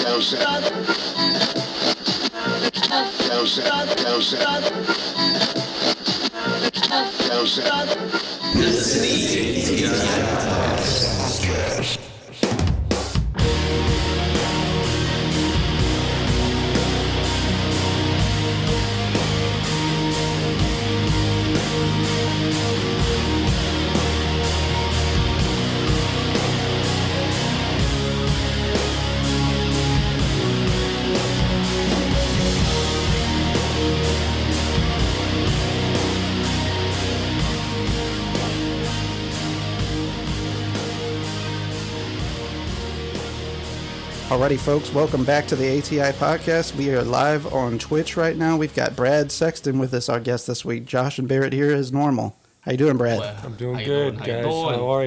This is the ATI Podcast. Alrighty, folks, welcome back to the ATI Podcast. We are live on Twitch right now. We've got Brad Sexton with us, our guest this week. Josh and Barrett here as normal. How you doing, Brad? I'm doing good, guys. How are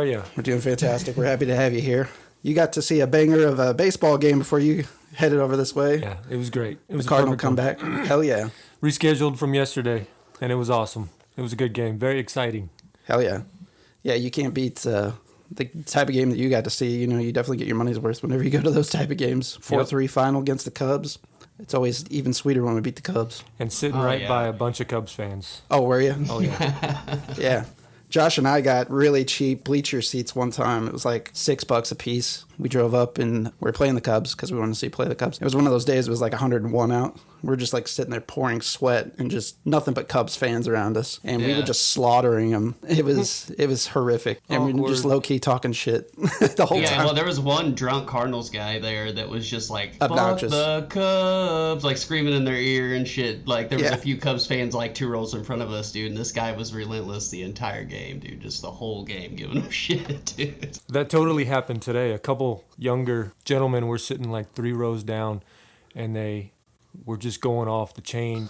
you? We're doing fantastic. We're happy to have you here. You got to see a banger of a baseball game before you headed over this way. Yeah, it was great. It was a Cardinal comeback. Hell yeah. Rescheduled from yesterday, and it was awesome. It was a good game. Very exciting. Hell yeah. Yeah, you can't beat the type of game that you got to see. You know, you definitely get your money's worth whenever you go to those type of games. 4-3 final against the Cubs. It's always even sweeter when we beat the Cubs. And sitting by a bunch of Cubs fans. Oh, were you? Oh, yeah. Yeah. Josh and I got really cheap bleacher seats one time. It was like $6 a piece. We drove up and we were playing the Cubs because we wanted to see play the Cubs. It was one of those days. It was like 101 out. We were just like sitting there pouring sweat and just nothing but Cubs fans around us. And we were just slaughtering them. It was horrific. And we were just low key talking shit the whole time. Yeah, well, there was one drunk Cardinals guy there that was just like, obnoxious. Fuck the Cubs, like screaming in their ear and shit. Like there was a few Cubs fans like 2 rows in front of us, dude. And this guy was relentless the entire game, dude. Just the whole game giving them shit, dude. That totally happened today. A couple younger gentlemen were sitting like 3 rows down, and they were just going off the chain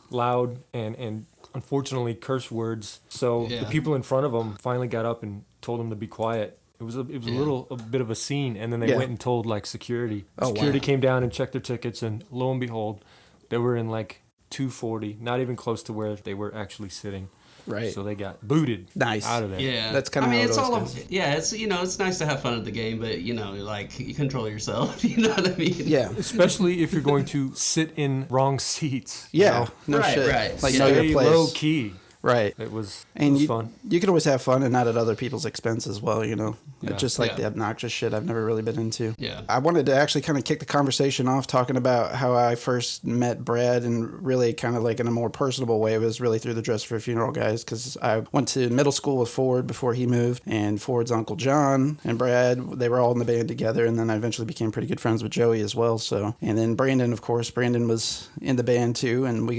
loud and unfortunately curse words. So the people in front of them finally got up and told them to be quiet. It was a bit of a scene, and then they went and told like security. Security came down and checked their tickets, and lo and behold, they were in like 240, not even close to where they were actually sitting. Right. So they got booted out of there. Yeah. That's kind of how it's all it's it's nice to have fun at the game, but like you control yourself, you know what I mean? Yeah. Especially if you're going to sit in wrong seats. Yeah. You know? No shit. Right. Like know your place. Low key. Right. It was fun. You can always have fun and not at other people's expense as well, you know. Yeah. Just like the obnoxious shit I've never really been into. Yeah. I wanted to actually kind of kick the conversation off talking about how I first met Brad, and really kind of like in a more personable way. It was really through the Dress for a Funeral guys, because I went to middle school with Ford before he moved, and Ford's Uncle John and Brad, they were all in the band together, and then I eventually became pretty good friends with Joey as well. So, and then Brandon, of course, Brandon was in the band too, and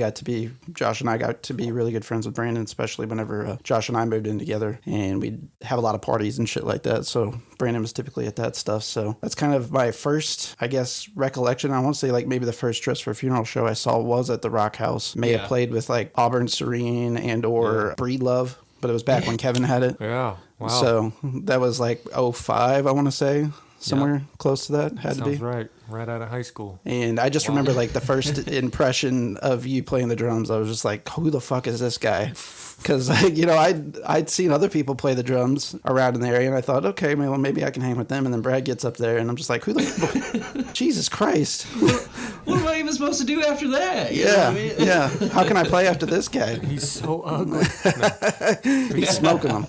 Josh and I got to be really good friends with Brandon, especially whenever Josh and I moved in together, and we'd have a lot of parties and shit like that. So Brandon was typically at that stuff. So that's kind of my first, I guess, recollection. I want to say like maybe the first Dress for a Funeral show I saw was at the Rock House. May have played with like Auburn Serene and or Breed Love, but it was back when Kevin had it. Yeah. Wow. So that was like 05, I want to say. Somewhere close to that. Had to be. Sounds right. Right out of high school. And I just remember like the first impression of you playing the drums. I was just like, who the fuck is this guy? Because, I'd seen other people play the drums around in the area, and I thought, okay, well, maybe I can hang with them. And then Brad gets up there, and I'm just like, who the fuck? Jesus Christ. What am I even supposed to do after that? You know what I mean? Yeah. How can I play after this guy? He's so ugly. He's smoking them.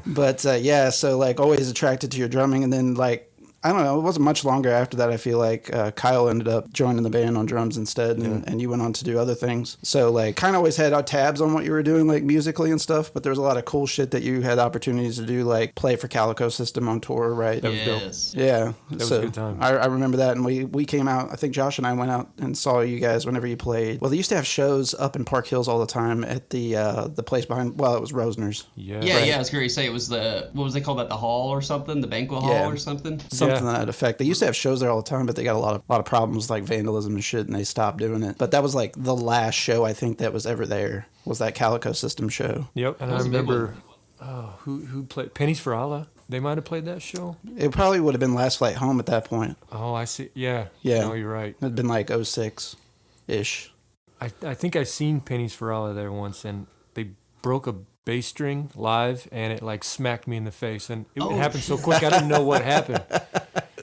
But, so, like, always attracted to your drumming. And then, like, I don't know, it wasn't much longer after that. I feel like Kyle ended up joining the band on drums instead, and you went on to do other things. So, like, kind of always had tabs on what you were doing, like, musically and stuff, but there was a lot of cool shit that you had opportunities to do, like, play for Calico System on tour, right? That was dope. Yeah. That was a good time. I remember that, and we came out, I think Josh and I went out and saw you guys whenever you played. Well, they used to have shows up in Park Hills all the time at the place behind, well, it was Rosner's. Yeah, I was going to say it was what was they called that, the hall or something? The banquet hall or something? Something to that effect. They used to have shows there all the time, but they got a lot of problems like vandalism and shit, and they stopped doing it. But that was like the last show I think that was ever there, was that Calico System show. Yep, and I remember who played Pennies for Allah. They might have played that show. It probably would have been Last Flight Home at that point. Oh, I see. Yeah. No, you're right. It'd been like 06-ish. I think I seen Pennies for Allah there once, and they broke a bass string live, and it like smacked me in the face, and it happened so quick I didn't know what happened.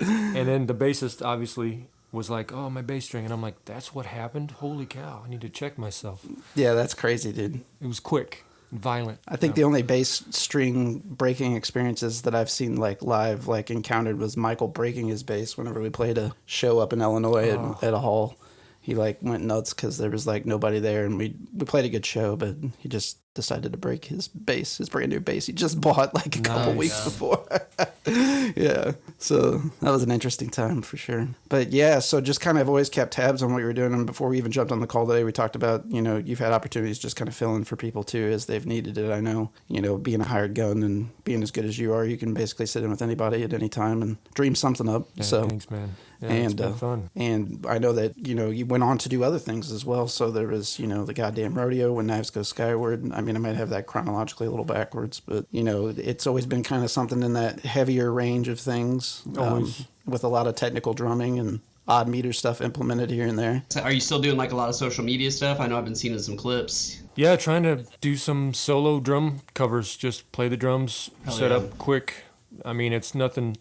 And And then the bassist obviously was like, "Oh, my bass string," and I'm like, "That's what happened? Holy cow! I need to check myself." Yeah, that's crazy, dude. It was quick, and violent. I think the only bass string breaking experiences that I've seen like live, like encountered, was Michael breaking his bass whenever we played a show up in Illinois at a hall. He like went nuts because there was like nobody there, and we played a good show, but he just decided to break his bass, his brand new bass he just bought like a couple weeks before. Yeah, so that was an interesting time for sure. But yeah, so just kind of always kept tabs on what you were doing. And before we even jumped on the call today, we talked about, you know, you've had opportunities just kind of fill in for people too as they've needed it. I know, you know, being a hired gun and being as good as you are, you can basically sit in with anybody at any time and dream something up. Yeah, so thanks, man. Yeah, and it's been fun. And I know that, you know, you went on to do other things as well. So there was, you know, the goddamn rodeo, When Knives Go Skyward. I mean, I might have that chronologically a little backwards, but, you know, it's always been kind of something in that heavier range of things, with a lot of technical drumming and odd meter stuff implemented here and there. So are you still doing like a lot of social media stuff? I know I've been seeing some clips. Yeah, trying to do some solo drum covers. Just play the drums, set up quick. I mean, it's nothing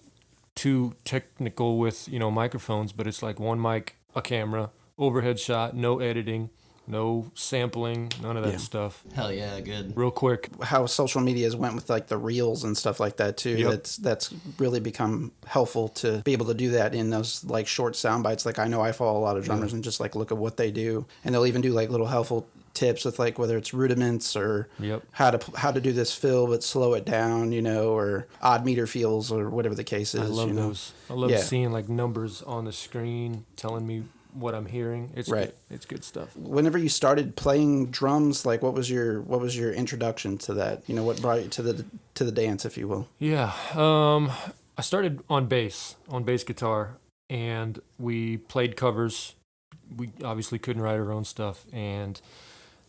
too technical with, you know, microphones, but it's like one mic, a camera, overhead shot, no editing, no sampling, none of that stuff. Hell yeah, good. Real quick. How social media has went with like the reels and stuff like that too. Yep. That's really become helpful to be able to do that in those like short sound bites. Like I know I follow a lot of drummers and just like look at what they do, and they'll even do like little helpful tips with like whether it's rudiments or how to do this fill but slow it down, you know, or odd meter feels or whatever the case is. I love those. I love Yeah. seeing like numbers on the screen telling me what I'm hearing. It's good. It's good stuff. Whenever you started playing drums, like what was your introduction to that? You know, what brought you to the dance, if you will? Yeah. I started on bass guitar, and we played covers. We obviously couldn't write our own stuff, and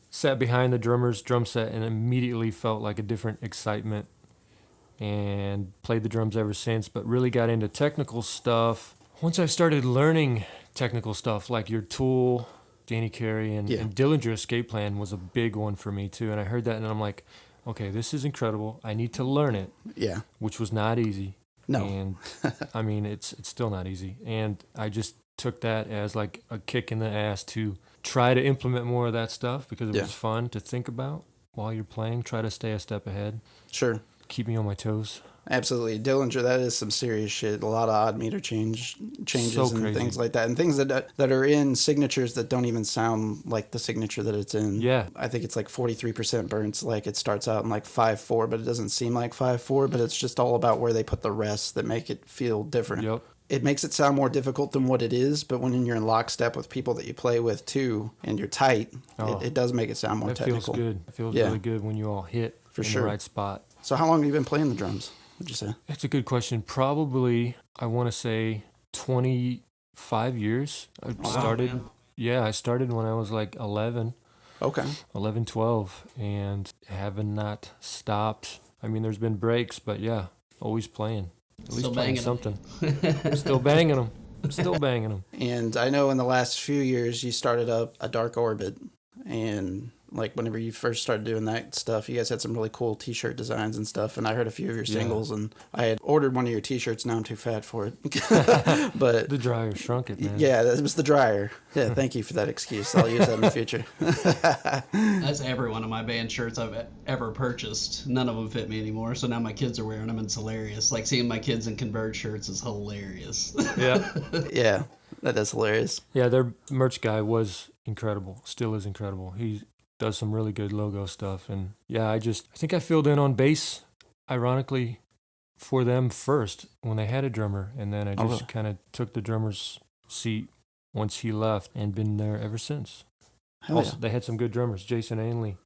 sat behind the drummer's drum set and immediately felt like a different excitement, and played the drums ever since, but really got into technical stuff once I started learning technical stuff like your Tool, Danny Carey, and Dillinger Escape Plan was a big one for me too. And I heard that and I'm like, okay, this is incredible. I need to learn it. Yeah. Which was not easy. No. And I mean, it's still not easy. And I just took that as like a kick in the ass to try to implement more of that stuff because it was fun to think about while you're playing. Try to stay a step ahead. Sure. Keep me on my toes. Absolutely. Dillinger, that is some serious shit. A lot of odd meter changes and things like that. And things that are in signatures that don't even sound like the signature that it's in. Yeah. I think it's like 43% burns. Like it starts out in like 5/4, but it doesn't seem like 5/4, but it's just all about where they put the rests that make it feel different. Yep. It makes it sound more difficult than what it is, but when you're in lockstep with people that you play with too, and you're tight, it does make it sound more technical. It feels good. It feels really good when you all hit the right spot. So how long have you been playing the drums, would you say? That's a good question. Probably, I want to say 25 years. I started when I was like 11. Okay. 11, 12, and haven't not stopped. I mean, there's been breaks, but yeah, always playing. At least playing something. Still banging them. Still banging them. And I know in the last few years you started up a Dark Orbit, and like whenever you first started doing that stuff, you guys had some really cool t-shirt designs and stuff, and I heard a few of your singles, and I had ordered one of your t-shirts. Now I'm too fat for it. But the dryer shrunk it, man. Yeah, that was the dryer. Yeah, thank you for that excuse. I'll use that in the future. That's every one of my band shirts I've ever purchased. None of them fit me anymore, so now my kids are wearing them, and it's hilarious. Like seeing my kids in Converge shirts is hilarious. Yeah. Yeah, that is hilarious. Yeah, their merch guy was incredible. Still is incredible. He does some really good logo stuff. And yeah, I think I filled in on bass, ironically, for them first when they had a drummer. And then I just kind of took the drummer's seat once he left and been there ever since. Also, they had some good drummers. Jason Ainley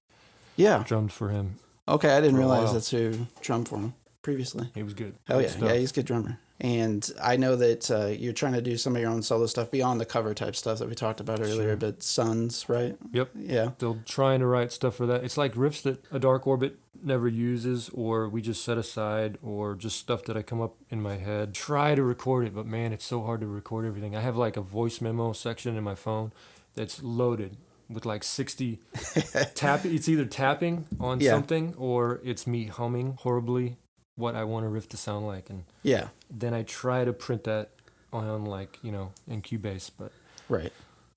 drummed for him. Okay, I didn't realize that's who drummed for him previously. He was good. Hell yeah. Yeah, he's a good drummer. And I know that you're trying to do some of your own solo stuff beyond the cover type stuff that we talked about earlier, but SUNDS, right? Yep. Yeah. Still trying to write stuff for that. It's like riffs that a Dark Orbit never uses, or we just set aside, or just stuff that I come up in my head. Try to record it, but man, it's so hard to record everything. I have like a voice memo section in my phone that's loaded with like 60 it's either tapping on something or it's me humming horribly what I want a riff to sound like, and then I try to print that on like, in Cubase, but Right.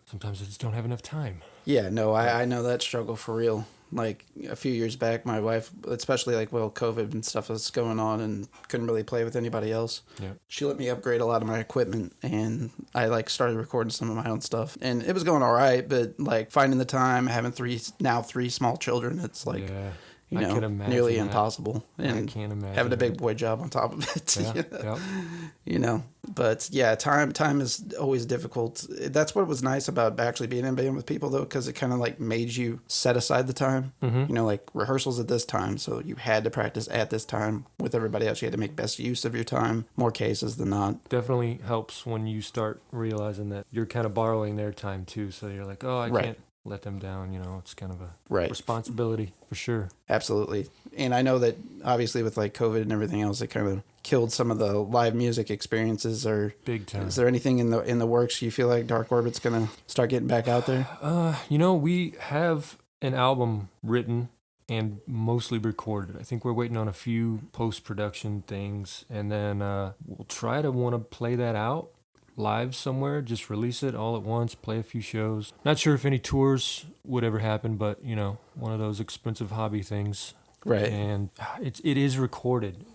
sometimes I just don't have enough time. Yeah, no, I know that struggle for real. Like a few years back, my wife, especially like COVID and stuff was going on and couldn't really play with anybody else. Yeah. She let me upgrade a lot of my equipment and I like started recording some of my own stuff. And it was going all right, but like finding the time, having three small children, it's like, I can imagine nearly that. impossible. And I can't imagine having a big boy job on top of it. Yeah. But yeah, time is always difficult. That's what was nice about actually being in band with people though, because it kind of like made you set aside the time. Mm-hmm. Like rehearsals at this time, so you had to practice at this time with everybody else. You had to make best use of your time, more cases than not. Definitely helps when you start realizing that you're kind of borrowing their time too. So you're like, oh, I can't let them down. It's kind of a responsibility for sure. Absolutely. And I know that obviously with like COVID and everything else, it kind of killed some of the live music experiences. Or big time. Is there anything in the works you feel like Dark Orbit's gonna start getting back out there? We have an album written and mostly recorded. I think we're waiting on a few post-production things, and then we'll try to want to play that out live somewhere, just release it all at once, play a few shows. Not sure if any tours would ever happen, but one of those expensive hobby things. Right. And it is recorded,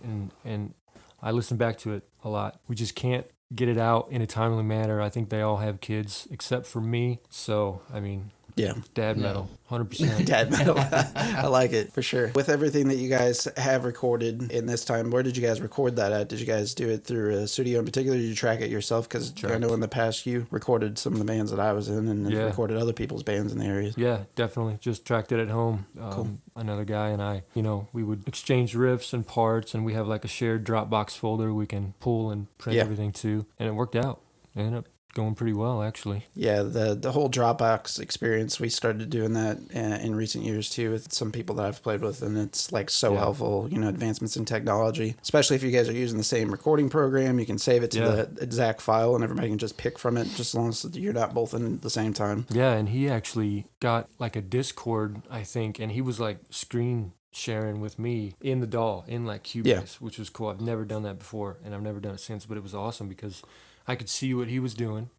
and I listen back to it a lot. We just can't get it out in a timely manner. I think they all have kids except for me. So, yeah. Dad metal, 100%. Dad metal. I like it, for sure. With everything that you guys have recorded in this time, where did you guys record that at? Did you guys do it through a studio in particular? Did you track it yourself? Because I know in the past you recorded some of the bands that I was in and recorded other people's bands in the area. Yeah, definitely. Just tracked it at home. Cool. Another guy and I, we would exchange riffs and parts, and we have like a shared Dropbox folder we can pull and print everything to. And it worked out. It ended up going pretty well, actually. Yeah, the whole Dropbox experience, we started doing that in recent years too with some people that I've played with, and it's like so helpful. Advancements in technology, especially if you guys are using the same recording program, you can save it to the exact file and everybody can just pick from it, just as long as you're not both in at the same time. Yeah, and he actually got like a Discord, I think, and he was like screen sharing with me in the DAW in like Cubase, which was cool. I've never done that before, and I've never done it since, but it was awesome because I could see what he was doing,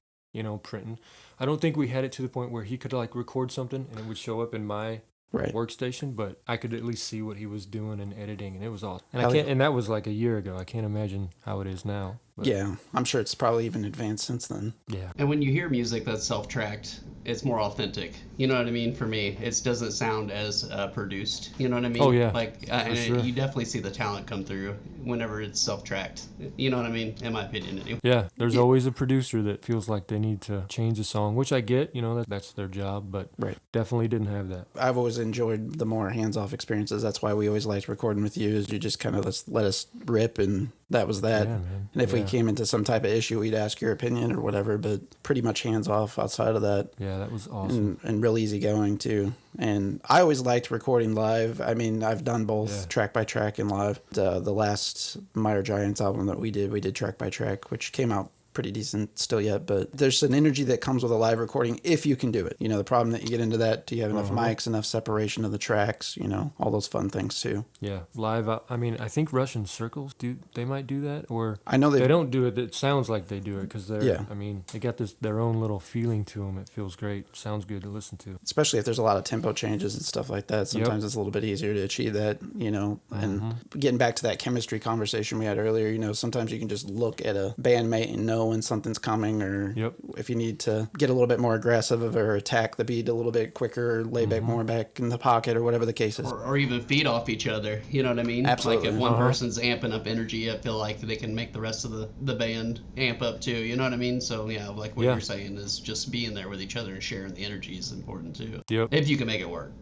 printing. I don't think we had it to the point where he could like record something and it would show up in my workstation, but I could at least see what he was doing and editing, and it was awesome. And and that was like a year ago. I can't imagine how it is now. But yeah, I'm sure it's probably even advanced since then. Yeah. And when you hear music that's self-tracked, it's more authentic. You know what I mean? For me, it doesn't sound as produced. You know what I mean? Oh, yeah. You definitely see the talent come through whenever it's self-tracked. You know what I mean? In my opinion, anyway. Yeah, there's always a producer that feels like they need to change a song, which I get. That's their job, but definitely didn't have that. I've always enjoyed the more hands-off experiences. That's why we always liked recording with you. Is you just kind of let us rip, and that was that. Yeah, man. And if we came into some type of issue, we'd ask your opinion or whatever, but pretty much hands-off outside of that. Yeah, that was awesome. And real easygoing too. And I always liked recording live. I've done both track by track and live. The last Minor Giants album that we did track by track, which came out pretty decent still yet, but there's an energy that comes with a live recording if you can do it. The problem that you get into that, do you have enough mics, enough separation of the tracks, all those fun things too. Yeah, live, I think Russian Circles, they might do that, or I know they don't do it. It sounds like they do it because they're, yeah. They got their own little feeling to them. It feels great. Sounds good to listen to. Especially if there's a lot of tempo changes and stuff like that. Sometimes it's a little bit easier to achieve that, and getting back to that chemistry conversation we had earlier, sometimes you can just look at a bandmate and know when something's coming, or if you need to get a little bit more aggressive or attack the beat a little bit quicker, or lay back more back in the pocket, or whatever the case is. Or even feed off each other, you know what I mean? Absolutely. Like if one person's amping up energy, I feel like they can make the rest of the band amp up too, you know what I mean? So yeah, like what you're saying is just being there with each other and sharing the energy is important too. Yep. If you can make it work,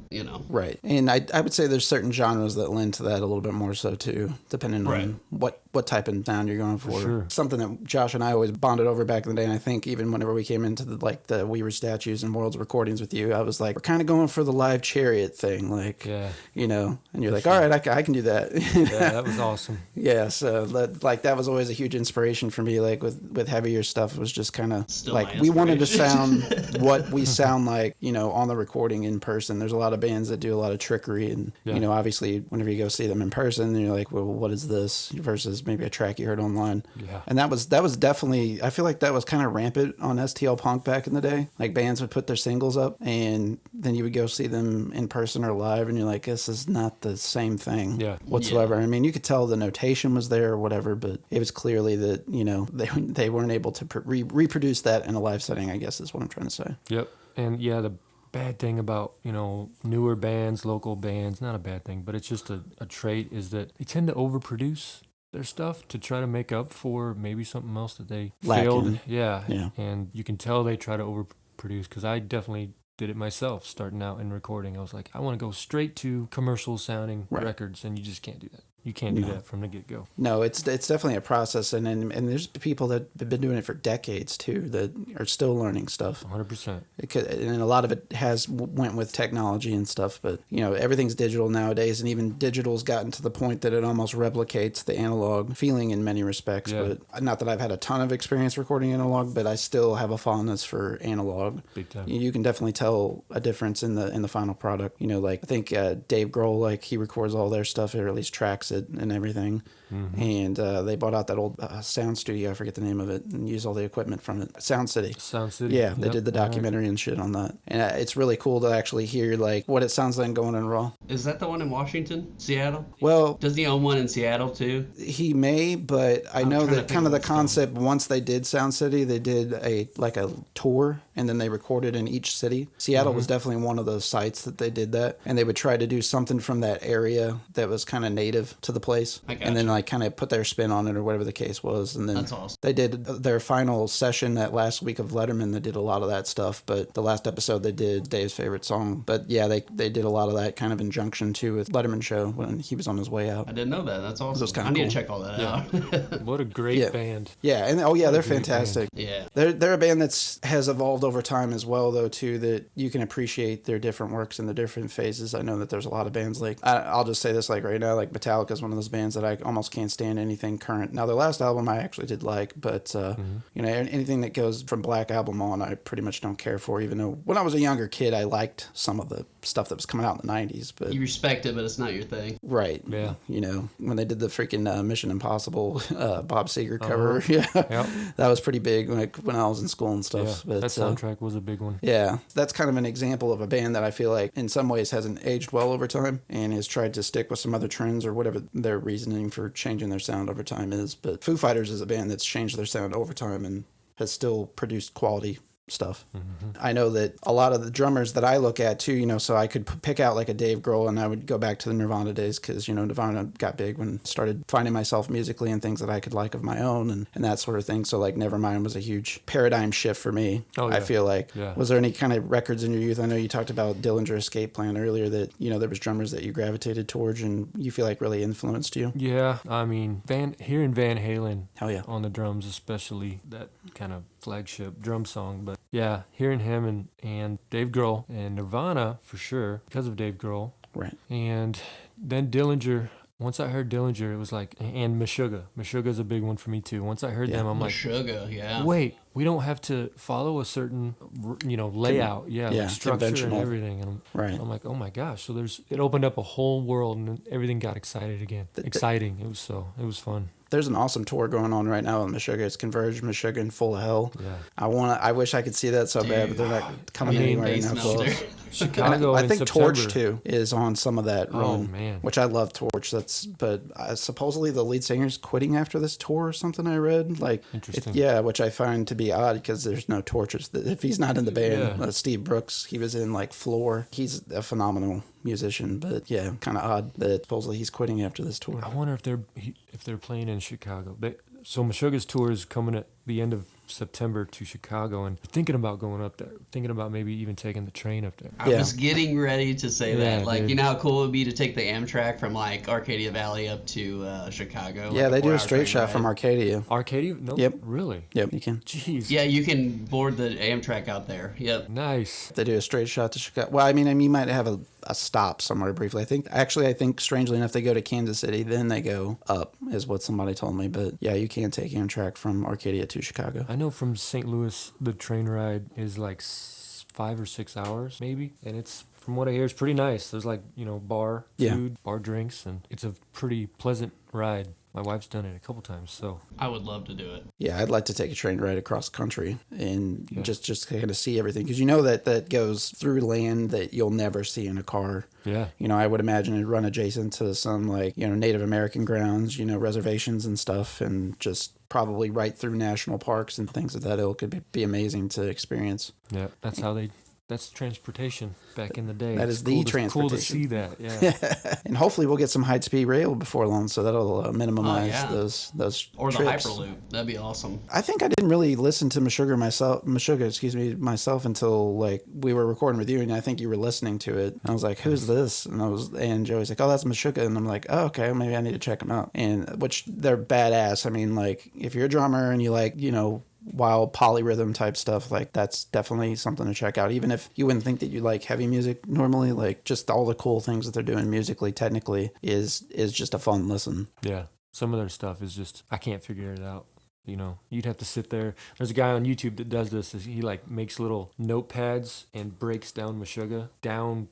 Right. And I would say there's certain genres that lend to that a little bit more so too, depending on what type of sound you're going for. Sure. Something that Josh and I always bonded over back in the day, and I think even whenever we came into the We Were Statues and Worlds recordings with you, I was like, we're kind of going for the live chariot thing, like, and you're like, all right, I can do that. Yeah, that was awesome. Yeah, so that was always a huge inspiration for me, like with heavier stuff. It was just kind of like we wanted to sound what we sound like, on the recording in person. There's a lot of bands that do a lot of trickery, and obviously whenever you go see them in person, you're like, well, what is this versus maybe a track you heard online. Yeah. And that was definitely definitely, I feel like that was kind of rampant on STL Punk back in the day. Like bands would put their singles up and then you would go see them in person or live and you're like, this is not the same thing whatsoever. I mean, you could tell the notation was there or whatever, but it was clearly that, you know, they weren't able to reproduce that in a live setting, I guess is what I'm trying to say. Yep. And yeah, the bad thing about, you know, newer bands, local bands, not a bad thing, but it's just a trait, is that they tend to overproduce their stuff to try to make up for maybe something else that they failed. Yeah. And you can tell they try to overproduce, because I definitely did it myself starting out in recording. I was like, I want to go straight to commercial sounding records, and you just can't do that. You can't do that from the get-go. No, it's definitely a process, and there's people that have been doing it for decades, too, that are still learning stuff. 100%. And a lot of it went with technology and stuff, but, you know, everything's digital nowadays, and even digital's gotten to the point that it almost replicates the analog feeling in many respects. Yeah. But not that I've had a ton of experience recording analog, but I still have a fondness for analog. Big time. You can definitely tell a difference in the final product. You know, like, I think Dave Grohl, like, he records all their stuff, or at least tracks it and everything. Mm-hmm. And they bought out that old sound studio, I forget the name of it, and used all the equipment from it. Sound City. Yeah, they did the documentary and shit on that. And it's really cool to actually hear like what it sounds like going in raw. Is that the one in Washington? Seattle? Well, does he own one in Seattle too? He may, but I know that kind of the concept, once they did Sound City, they did a tour, and then they recorded in each city. Seattle was definitely one of those sites that they did that, and they would try to do something from that area that was kind of native to the place, and then like kind of put their spin on it or whatever the case was. And then that's awesome. They did their final session that last week of Letterman. They did a lot of that stuff, but the last episode they did Dave's favorite song. But yeah, they did a lot of that kind of in junction too with Letterman show when he was on his way out. I didn't know that. That's awesome. I need to check all that out. What a great band. Yeah, and they're fantastic. Band. Yeah, they're a band that's has evolved over time as well, though, too, that you can appreciate their different works and the different phases. I know that there's a lot of bands like, I'll just say this like right now, like Metallica is one of those bands that I almost can't stand anything current. Now, their last album I actually did like, but you know, anything that goes from Black Album on, I pretty much don't care for, even though when I was a younger kid, I liked some of the stuff that was coming out in the 90s. But you respect it, but it's not your thing. Right. Yeah. You know, when they did the freaking Mission Impossible Bob Seger cover, that was pretty big when I was in school and stuff. Yeah, but that soundtrack was a big one. Yeah, that's kind of an example of a band that I feel like in some ways hasn't aged well over time and has tried to stick with some other trends or whatever their reasoning for changing their sound over time is. But Foo Fighters is a band that's changed their sound over time and has still produced quality stuff. I know that a lot of the drummers that I look at too, you know, so I could pick out like a Dave Grohl, and I would go back to the Nirvana days because, you know, Nirvana got big when I started finding myself musically and things that I could like of my own and that sort of thing. So like Nevermind was a huge paradigm shift for me. I feel like. Was there any kind of records in your youth? I know you talked about Dillinger Escape Plan earlier, that, you know, there was drummers that you gravitated towards and you feel like really influenced you. Yeah, I mean, hearing Van Halen on the drums, especially that kind of flagship drum song. But yeah, hearing him and Dave Grohl and Nirvana for sure because of Dave Grohl. Right. And then Dillinger. Once I heard Dillinger, it was like, and Meshuggah. Meshuggah's a big one for me too. Once I heard them, I'm Meshuggah, wait, we don't have to follow a certain, you know, layout, like structure and everything. And I'm like, oh my gosh. So it opened up a whole world, and everything got exciting again. Exciting. It was fun. There's an awesome tour going on right now with Meshuggah. It's Converge, Meshuggah, and Full of Hell. Yeah. I wish I could see that so bad, but they're not coming anywhere right now. Close. Chicago. I think September. Torch too is on some of that run. Oh man, which I love Torch. But supposedly the lead singer's quitting after this tour or something. I read interesting. Which I find to be odd because there's no Torch. If he's not in the band, Steve Brooks, he was in like Floor. He's a phenomenal musician, but kind of odd that supposedly he's quitting after this tour. I wonder if they're playing in Chicago. So Meshuggah's tour is coming at the end of September to Chicago, and thinking about going up there, thinking about maybe even taking the train up there. I was getting ready to say that. Like, dude. You know how cool it would be to take the Amtrak from like Arcadia Valley up to Chicago? Yeah, they do a straight shot from Arcadia. Arcadia? No, yep. Really? Yep, you can. Jeez. Yeah, you can board the Amtrak out there. Yep. Nice. They do a straight shot to Chicago. Well, I mean, you might have a stop somewhere briefly. I think strangely enough, they go to Kansas City, then they go up, is what somebody told me. But yeah, you can take Amtrak from Arcadia to Chicago. I know from St. Louis, the train ride is like 5 or 6 hours, maybe. And it's, from what I hear, it's pretty nice. There's like, you know, bar food, bar drinks, and it's a pretty pleasant ride My wife's done it a couple times, so I would love to do it. Yeah, I'd like to take a train ride across the country and Yeah. just kind of see everything, because you know that goes through land that you'll never see in a car. yeah. You know, I would imagine it'd run adjacent to some, like, you know, Native American grounds, you know, reservations and stuff, and just probably right through national parks and things of that ilk. Could be amazing to experience. Yeah, that's transportation back in the day. That It's is the Cool to transportation. see that, yeah. And hopefully we'll get some high-speed rail before long, so that'll minimize yeah. those Or the trips. Hyperloop. That'd be awesome. I think I didn't really listen to Meshuggah myself until like we were recording with you, and I think you were listening to it. And I was like, "Who's this?" And Joey's like, "Oh, that's Meshuggah," and I'm like, "Oh, okay, maybe I need to check them out." And which they're badass. I mean, like if you're a drummer and you like, you know, wild polyrhythm type stuff, like that's definitely something to check out, even if you wouldn't think that you like heavy music normally. Like just all the cool things that they're doing musically, technically, is just a fun listen. Yeah. Some of their stuff is just, I can't figure it out. You know, you'd have to sit there. There's a guy on YouTube that does this. He like makes little notepads and breaks down Meshuggah down,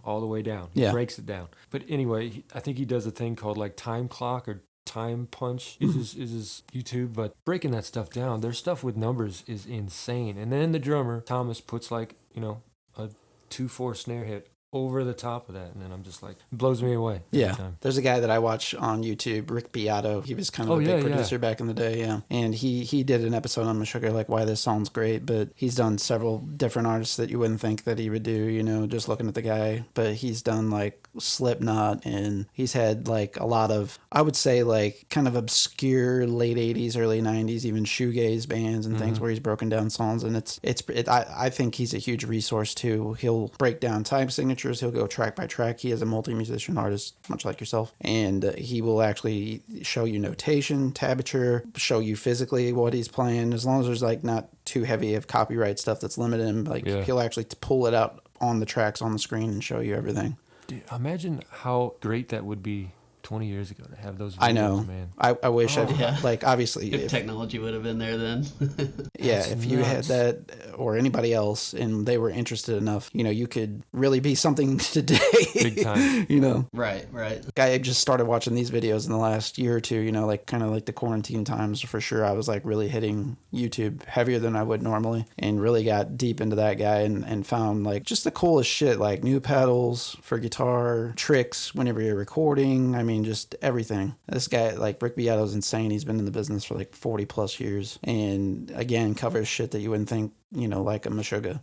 all the way down. He Yeah. breaks it down. But anyway, I think he does a thing called like time clock or time punch is his YouTube. But breaking that stuff down, their stuff with numbers is insane. And then the drummer, Thomas, puts like, you know, a 2/4 snare hit over the top of that, and then I'm just like, it blows me away every Yeah, time. there's a guy that I watch on YouTube, Rick Beato. He was kind of a big producer back in the day, yeah. And he did an episode on Meshuggah, like why this song's great. But he's done several different artists that you wouldn't think that he would do, you know, just looking at the guy. But he's done like Slipknot, and he's had like a lot of, I would say, like kind of obscure late 80s, early 90s, even shoegaze bands and things where he's broken down songs. And I think he's a huge resource too. He'll break down time signatures. He'll go track by track. He is a multi-musician artist, much like yourself. And he will actually show you notation, tablature, show you physically what he's playing. As long as there's like not too heavy of copyright stuff that's limiting him, like he'll actually pull it out on the tracks on the screen and show you everything. Dude, imagine how great that would be 20 years ago to have those videos, I know. Man. I wish yeah. like obviously If technology would have been there then. yeah, That's if you had nuts. that or anybody else and they were interested enough, you know, you could really be something today. Big time. You know. Right. I just started watching these videos in the last year or two, you know, like kind of like the quarantine times for sure. I was like really hitting YouTube heavier than I would normally, and really got deep into that guy and found like just the coolest shit, like new pedals for guitar, tricks whenever you're recording. I mean, just everything. This guy, like Rick Beato's insane. He's been in the business for like 40 plus years, and again, covers shit that you wouldn't think, you know, like a Meshuggah.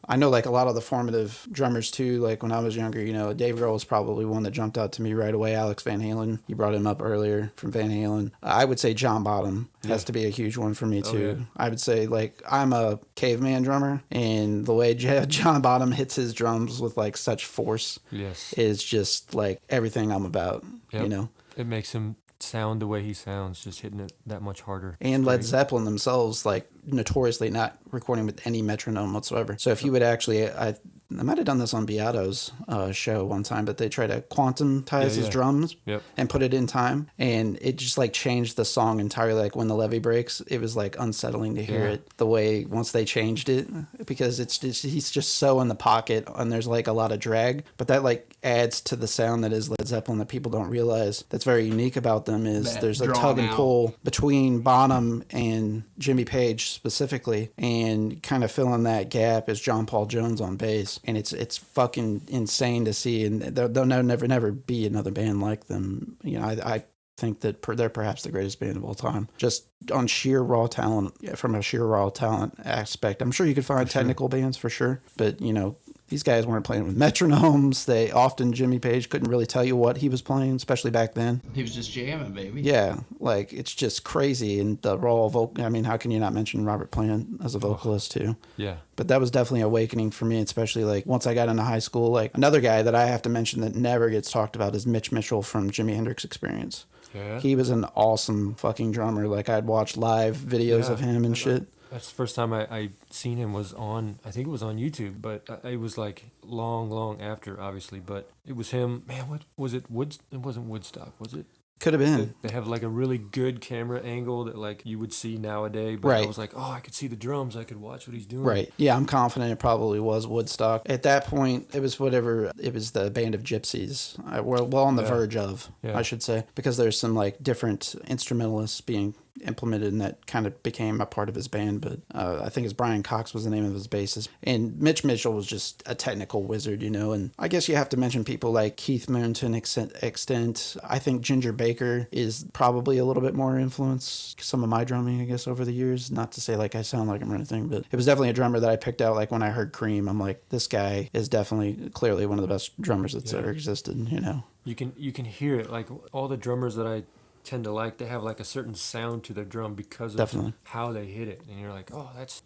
I know like a lot of the formative drummers too, like when I was younger, you know, Dave Grohl was probably one that jumped out to me right away. Alex Van Halen, you brought him up earlier from Van Halen. I would say John Bottom has to be a huge one for me too. Yeah. I would say like I'm a caveman drummer, and the way John Bottom hits his drums with like such force Yes. is just like everything I'm about, Yep. you know. It makes him sound the way he sounds, just hitting it that much harder. And It's Led great. Zeppelin themselves, like notoriously not recording with any metronome whatsoever. So if you would actually, I might have done this on Beato's show one time, but they try to quantize his drums Yep. and put it in time, and it just like changed the song entirely. Like when the levee breaks, it was like unsettling to hear it the way once they changed it, because it's just, he's just so in the pocket and there's like a lot of drag, but that like adds to the sound that is Led Zeppelin that people don't realize that's very unique about them is That there's a drawn tug and out. pull between Bonham and Jimmy Page specifically, and kind of filling that gap is John Paul Jones on bass, and it's fucking insane to see, and there'll never be another band like them. You know, I think that they're perhaps the greatest band of all time, just on sheer raw talent, from a sheer raw talent aspect. I'm sure you could find technical bands for sure, but you know, these guys weren't playing with metronomes. Jimmy Page couldn't really tell you what he was playing, especially back then. He was just jamming, baby. Yeah, like it's just crazy. And the raw vocal, I mean, how can you not mention Robert Plant as a vocalist too? Yeah. But that was definitely awakening for me, especially like once I got into high school. Like another guy that I have to mention that never gets talked about is Mitch Mitchell from Jimi Hendrix Experience. Yeah. He was an awesome fucking drummer. Like I'd watch live videos of him and shit. That's the first time I seen him was on, I think it was on YouTube, but it was like long after, obviously, but it was him. Man, what was it? It wasn't Woodstock, was it? Could have been. They have like a really good camera angle that like you would see nowadays. But Right. I was like, oh, I could see the drums. I could watch what he's doing. Right. Yeah, I'm confident it probably was Woodstock. At that point, it was whatever. It was the Band of Gypsies. We're well on the verge of, I should say, because there's some like different instrumentalists being implemented, and that kind of became a part of his band. But I think it's Brian Cox was the name of his bassist, and Mitch Mitchell was just a technical wizard, you know. And I guess you have to mention people like Keith Moon to an extent. I think Ginger Baker is probably a little bit more influence some of my drumming, I guess, over the years. Not to say like I sound like him or anything, but it was definitely a drummer that I picked out. Like when I heard Cream, I'm like, this guy is definitely clearly one of the best drummers that's ever existed, you know. You can hear it. Like all the drummers that I tend to like, they have like a certain sound to their drum because of how they hit it, and you're like, oh, that's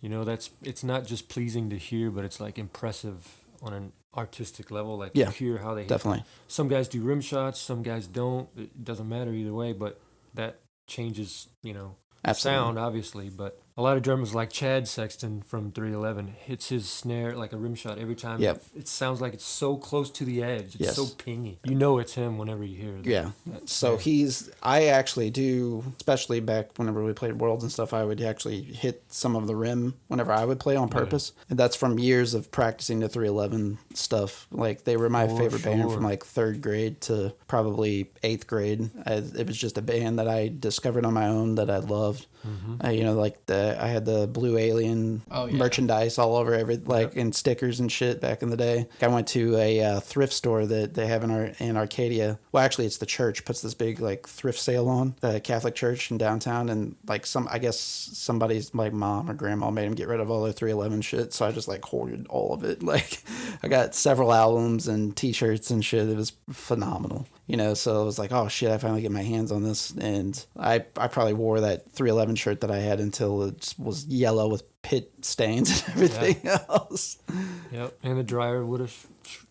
it's not just pleasing to hear, but it's like impressive on an artistic level. Like you hear how they hit it. Some guys do rim shots, some guys don't. It doesn't matter either way, but that changes, you know, sound obviously. But a lot of drummers like Chad Sexton from 311 hits his snare like a rim shot every time. It sounds like it's so close to the edge. It's so pingy. You know it's him whenever you hear it. So I actually do, especially back whenever we played Worlds and stuff, I would actually hit some of the rim whenever I would play on purpose. And that's from years of practicing the 311 stuff. Like they were my favorite band from like 3rd grade to probably 8th grade. It was just a band that I discovered on my own that I loved. You know, like I had the Blue Alien merchandise all over and stickers and shit back in the day. I went to a thrift store that they have in Arcadia. Well, actually, it's the church puts this big like thrift sale on, the Catholic church in downtown, and like I guess somebody's like mom or grandma made them get rid of all their 311 shit. So I just like hoarded all of it. Like I got several albums and T-shirts and shit. It was phenomenal. You know, so I was like, oh shit, I finally get my hands on this. And I probably wore that 311 shirt that I had until it was yellow with pit stains and everything else. Yep. And the dryer would have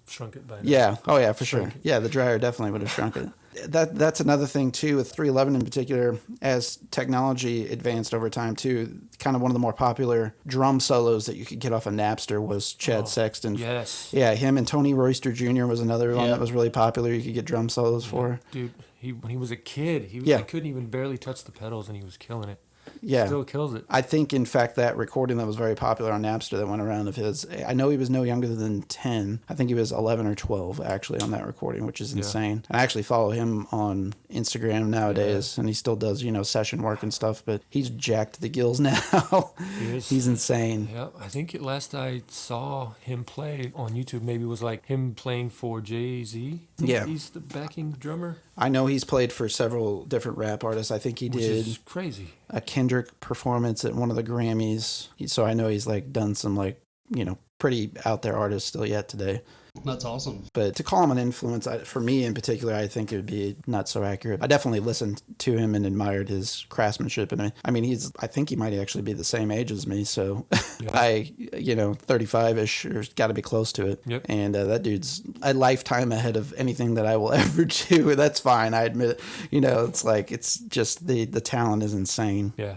shrunk it by now. Yeah. Oh yeah, for sure. Yeah, the dryer definitely would have shrunk it. That's another thing too with 311 in particular. As technology advanced over time too, kind of one of the more popular drum solos that you could get off of Napster was Chad Sexton. Yes. Yeah, him and Tony Royster Jr. was another one that was really popular. You could get drum solos for. Dude, when he was a kid, he couldn't even barely touch the pedals, and he was killing it. Yeah. Still kills it. I think, in fact, that recording that was very popular on Napster that went around of his, I know he was no younger than 10. I think he was 11 or 12, actually, on that recording, which is insane. I actually follow him on Instagram nowadays, and he still does, you know, session work and stuff, but he's jacked to the gills now. He's insane. Yeah, I think last I saw him play on YouTube, maybe it was like him playing for Jay-Z. Yeah. He's the backing drummer. I know he's played for several different rap artists. I think he did. Which is crazy. A Kendrick performance at one of the Grammys. So I know he's like done some like, you know, pretty out there artists still yet today. That's awesome. But to call him an influence, for me in particular, I think it would be not so accurate. I definitely listened to him and admired his craftsmanship. And I mean, I think he might actually be the same age as me. So I, you know, 35-ish, or got to be close to it. Yep. And that dude's a lifetime ahead of anything that I will ever do. That's fine. I admit it. You know, it's like, it's just the talent is insane. Yeah,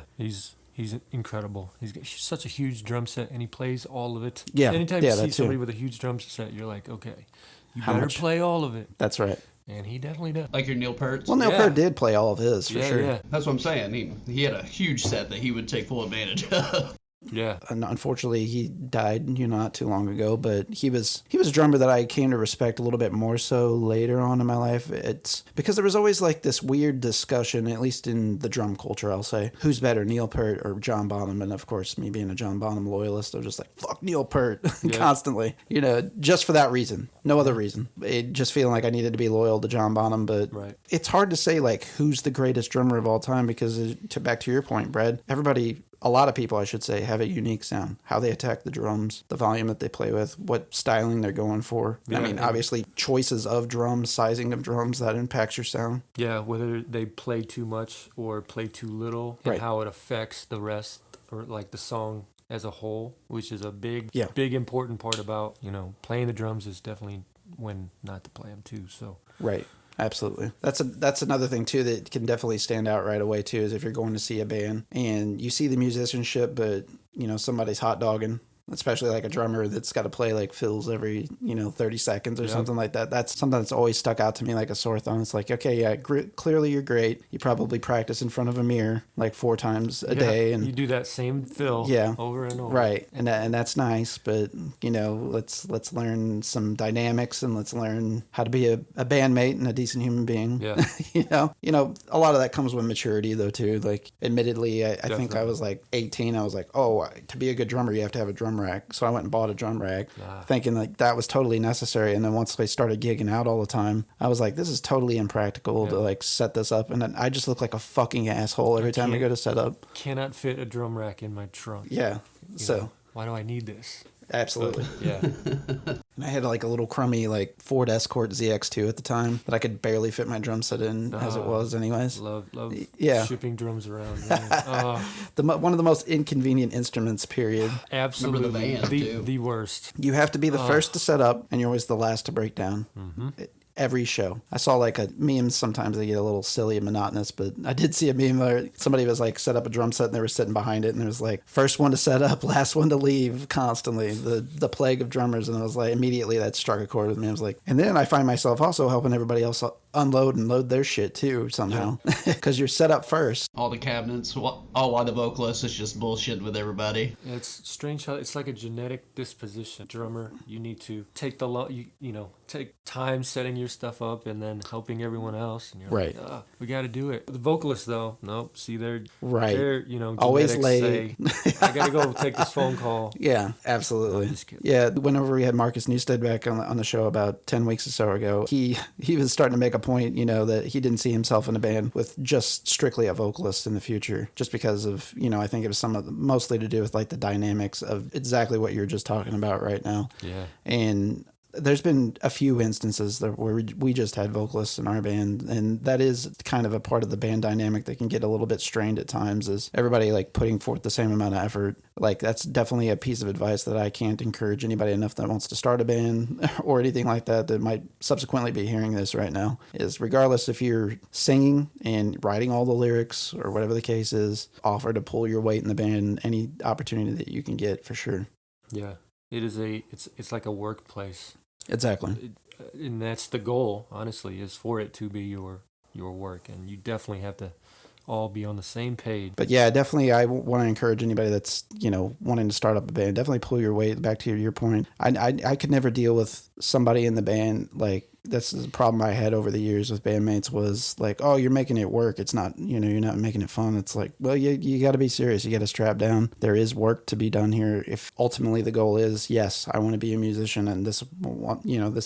He's incredible. He's such a huge drum set, and he plays all of it. Yeah. Anytime you see somebody with a huge drum set, you're like, okay, you better play all of it. That's right. And he definitely does. Like your Neil Peart? Well, Neil Peart did play all of his, for sure. Yeah. That's what I'm saying. He had a huge set that he would take full advantage of. Yeah. And unfortunately, he died, you know, not too long ago, but he was a drummer that I came to respect a little bit more so later on in my life. It's because there was always like this weird discussion, at least in the drum culture, I'll say, who's better, Neil Peart or John Bonham? And of course, me being a John Bonham loyalist, I was just like, fuck Neil Peart constantly, you know, just for that reason. No other reason. Just feeling like I needed to be loyal to John Bonham, but it's hard to say like who's the greatest drummer of all time because back to your point, Brad, a lot of people, I should say, have a unique sound. How they attack the drums, the volume that they play with, what styling they're going for. Yeah, I mean, obviously, choices of drums, sizing of drums, that impacts your sound. Yeah, whether they play too much or play too little, and how it affects the rest, or like the song as a whole, which is a big important part about, you know, playing the drums is definitely when not to play them too. So right. Absolutely. That's another thing too that can definitely stand out right away too, is if you're going to see a band and you see the musicianship, but you know somebody's hot dogging especially like a drummer that's got to play like fills every 30 seconds or something like that. That's something that's always stuck out to me like a sore thumb. It's like, okay, yeah, clearly you're great. You probably practice in front of a mirror like 4 times a day, and you do that same fill over and over, right? And that's nice, but let's learn some dynamics, and let's learn how to be a bandmate and a decent human being. A lot of that comes with maturity though too. Like admittedly, I think I was like 18. I was like, oh, to be a good drummer you have to have a drum rack. So I went and bought a drum rack, thinking like that was totally necessary. And then once I started gigging out all the time, I was like, this is totally impractical to like set this up, and then I just look like a fucking asshole every time I go to set up. Cannot fit a drum rack in my trunk. Yeah. Why do I need this? Absolutely. Yeah. And I had like a little crummy like Ford Escort ZX2 at the time that I could barely fit my drum set in as it was anyways. Love shipping drums around. One of the most inconvenient instruments, period. Absolutely. Remember the band, the worst. You have to be the first to set up, and you're always the last to break down. Mm-hmm. Every show. I saw like a meme, sometimes they get a little silly and monotonous, but I did see a meme where somebody was like set up a drum set and they were sitting behind it, and there was like first one to set up, last one to leave, constantly. The plague of drummers. And I was like, immediately that struck a chord with me. I was like, and then I find myself also helping everybody else unload and load their shit too somehow, because you're set up first. All the cabinets, while the vocalist is just bullshitting with everybody. Yeah, it's strange how it's like a genetic disposition. Drummer, you need to take take time setting your stuff up and then helping everyone else. And you're right. Like, we got to do it. The vocalist though, nope. See, they're always late. I got to go take this phone call. Yeah, absolutely. Yeah, whenever we had Marcus Newstead back on the show about 10 weeks or so ago, he was starting to make a point, that he didn't see himself in a band with just strictly a vocalist in the future, just because of, I think it was mostly to do with like the dynamics of exactly what you're just talking about right now. Yeah. And there's been a few instances where we just had vocalists in our band, and that is kind of a part of the band dynamic that can get a little bit strained at times, is everybody like putting forth the same amount of effort. Like that's definitely a piece of advice that I can't encourage anybody enough that wants to start a band or anything like that might subsequently be hearing this right now, is regardless if you're singing and writing all the lyrics or whatever the case is, offer to pull your weight in the band any opportunity that you can get, for sure. Yeah. It's like a workplace. Exactly. And that's the goal, honestly, is for it to be your work. And you definitely have to all be on the same page. But yeah, definitely I want to encourage anybody that's, wanting to start up a band, definitely pull your weight. Back to your point. I could never deal with somebody in the band like, that's the problem I had over the years with bandmates, was like, oh, you're making it work. It's not, you're not making it fun. It's like, well, you got to be serious. You got to strap down. There is work to be done here. If ultimately the goal is, yes, I want to be a musician, and this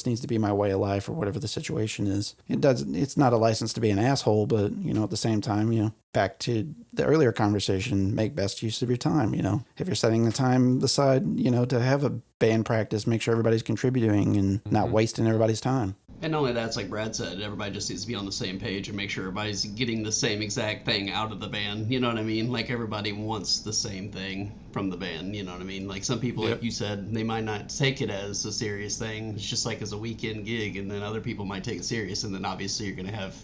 needs to be my way of life, or whatever the situation is. It's not a license to be an asshole, but, at the same time, back to the earlier conversation, make best use of your time. If you're setting the time aside, to have a band practice, make sure everybody's contributing and not wasting everybody's time. And not only that, it's like Brad said, everybody just needs to be on the same page and make sure everybody's getting the same exact thing out of the band. You know what I mean? Like everybody wants the same thing from the band. You know what I mean? Like some people, like you said, they might not take it as a serious thing. It's just like as a weekend gig, and then other people might take it serious, and then obviously you're going to have,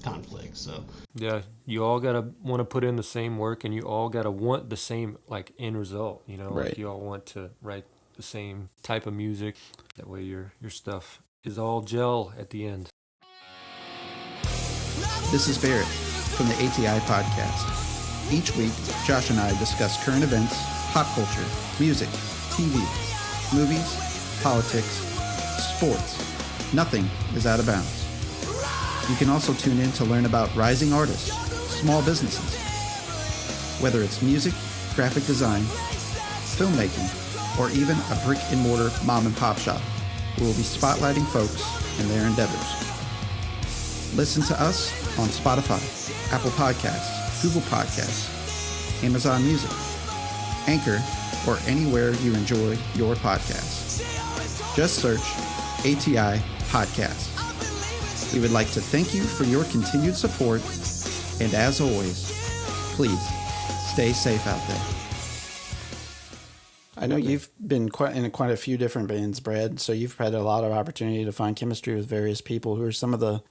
conflict. So yeah, you all got to want to put in the same work, and you all got to want the same like end result. Right. Like you all want to write the same type of music. That way your stuff is all gel at the end. This is Barrett from the ATI Podcast. Each week, Josh and I discuss current events, pop culture, music, TV, movies, politics, sports. Nothing is out of bounds. You can also tune in to learn about rising artists, small businesses. Whether it's music, graphic design, filmmaking, or even a brick-and-mortar mom-and-pop shop, we will be spotlighting folks and their endeavors. Listen to us on Spotify, Apple Podcasts, Google Podcasts, Amazon Music, Anchor, or anywhere you enjoy your podcasts. Just search ATI Podcast. We would like to thank you for your continued support, and as always, please stay safe out there. I know you've been in quite a few different bands, Brad, so you've had a lot of opportunity to find chemistry with various people. Who are some of the,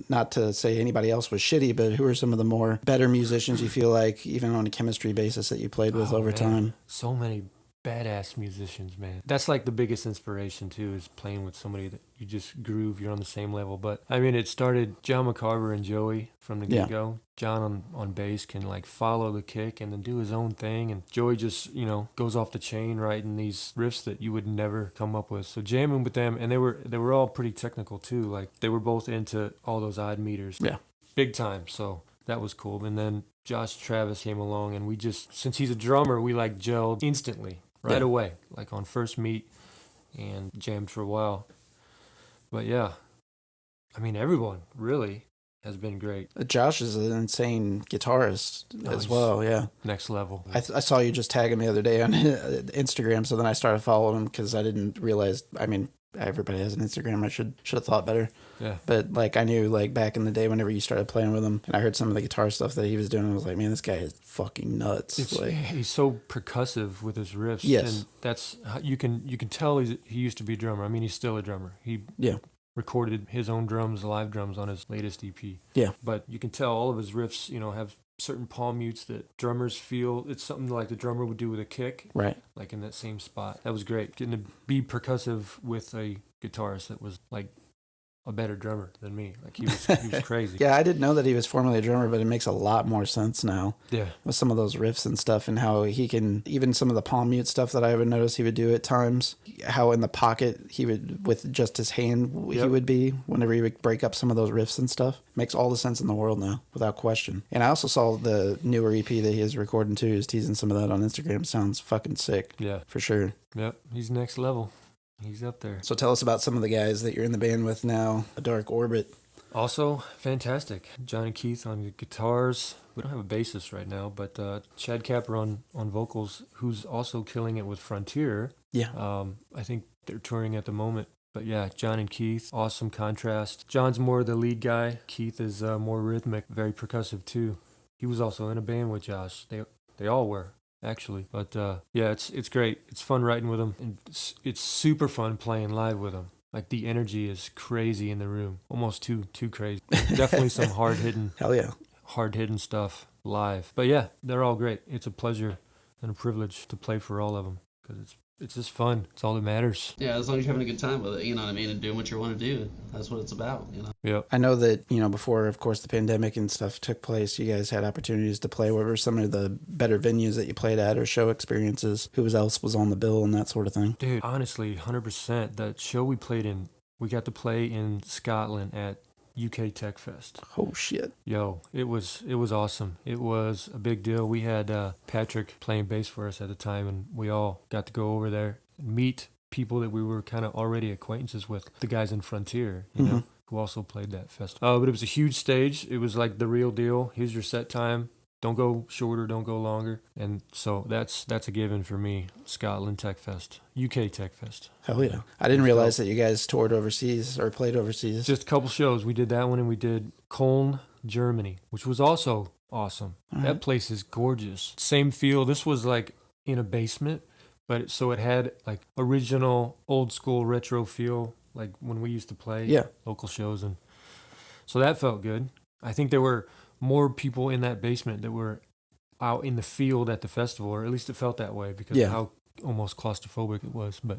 not to say anybody else was shitty, but who are some of the more better musicians you feel like, even on a chemistry basis, that you played with over time? So many badass musicians, man. That's like the biggest inspiration too, is playing with somebody that you just groove, you're on the same level. But I mean, it started John McCarver and Joey from the get-go. John on bass can like follow the kick and then do his own thing, and Joey just, you know, goes off the chain writing these riffs that you would never come up with. So jamming with them, and they were all pretty technical too. Like they were both into all those odd meters. Yeah. Big time. So that was cool. And then Josh Travis came along, and we just, since he's a drummer, we like gelled instantly. Right away, like on first meet, and jammed for a while. But yeah, I mean, everyone really has been great. Josh is an insane guitarist as well, yeah. Next level. I saw you just tag him the other day on Instagram, so then I started following him because I didn't realize, I mean, everybody has an Instagram. I should have thought better. Yeah. But like I knew like back in the day whenever you started playing with him and I heard some of the guitar stuff that he was doing, I was like, man, this guy is fucking nuts. He's so percussive with his riffs. Yes. And that's you can tell he used to be a drummer. I mean, he's still a drummer. He recorded his own drums, live drums on his latest EP. Yeah. But you can tell all of his riffs, you know, have certain palm mutes that drummers feel. It's something like the drummer would do with a kick. Right. Like in that same spot. That was great. Getting to be percussive with a guitarist that was like a better drummer than me. Like he was crazy. Yeah, I didn't know that he was formerly a drummer, but it makes a lot more sense now. Yeah. With some of those riffs and stuff, and how he can, even some of the palm mute stuff that I would notice he would do at times, how in the pocket he would, with just his hand, he would be whenever he would break up some of those riffs and stuff. Makes all the sense in the world now, without question. And I also saw the newer EP that he is recording too. He's teasing some of that on Instagram. Sounds fucking sick. Yeah. For sure. Yep. He's next level. He's up there. So tell us about some of the guys that you're in the band with now, A Dark Orbit. Also, fantastic. John and Keith on the guitars. We don't have a bassist right now, but Chad Capper on vocals, who's also killing it with Frontier. Yeah. I think they're touring at the moment. But yeah, John and Keith, awesome contrast. John's more the lead guy. Keith is more rhythmic, very percussive too. He was also in a band with Josh. They all were. Actually, but yeah, it's great. It's fun writing with them, and it's super fun playing live with them. Like the energy is crazy in the room, almost too crazy. Definitely some hard hitting stuff live. But yeah, they're all great. It's a pleasure and a privilege to play for all of them because it's just fun. It's all that matters. Yeah, as long as you're having a good time with it, you know what I mean, and doing what you want to do. That's what it's about, you know. Yeah. I know that, you know, before, of course, the pandemic and stuff took place, you guys had opportunities to play. What were some of the better venues that you played at or show experiences? Who else was on the bill and that sort of thing? Dude, honestly, 100%. That show we played in, we got to play in Scotland at UK Tech Fest. Oh shit. Yo, it was awesome. It was a big deal. We had Patrick playing bass for us at the time, and we all got to go over there and meet people that we were kind of already acquaintances with, the guys in Frontier, you know, who also played that festival. But it was a huge stage. It was like the real deal. Here's your set time. Don't go shorter, don't go longer. And so that's a given for me. Scotland Tech Fest, UK Tech Fest. Hell yeah. I didn't realize that you guys toured overseas or played overseas. Just a couple shows. We did that one, and we did Cologne, Germany, which was also awesome. That place is gorgeous. Same feel. This was like in a basement, but so it had like original old school retro feel, like when we used to play local shows. And so that felt good. I think there were more people in that basement that were out in the field at the festival, or at least it felt that way because of how almost claustrophobic it was. But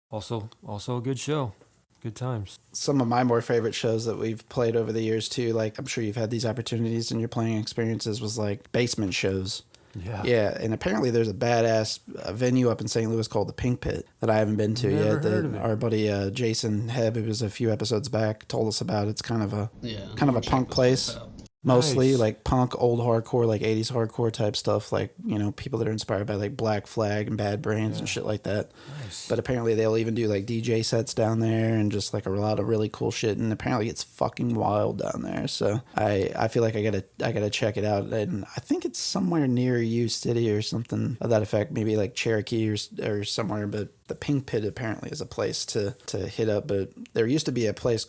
also a good show, good times. Some of my more favorite shows that we've played over the years too, like I'm sure you've had these opportunities in your playing experiences, was like basement shows. Yeah, and apparently there's a badass venue up in St. Louis called the Pink Pit that I haven't been to yet. That our buddy Jason Hebb, who was a few episodes back, told us about. It's kind of a punk place. Mostly like punk, old hardcore, like 80s hardcore type stuff, like, you know, people that are inspired by like Black Flag and Bad Brains and shit like that. Nice. But apparently they'll even do like DJ sets down there and just like a lot of really cool shit, and apparently it's fucking wild down there. So I feel like I gotta check it out, and I think it's somewhere near U City or something of that effect, maybe like Cherokee or somewhere. But the Pink Pit apparently is a place to hit up. But there used to be a place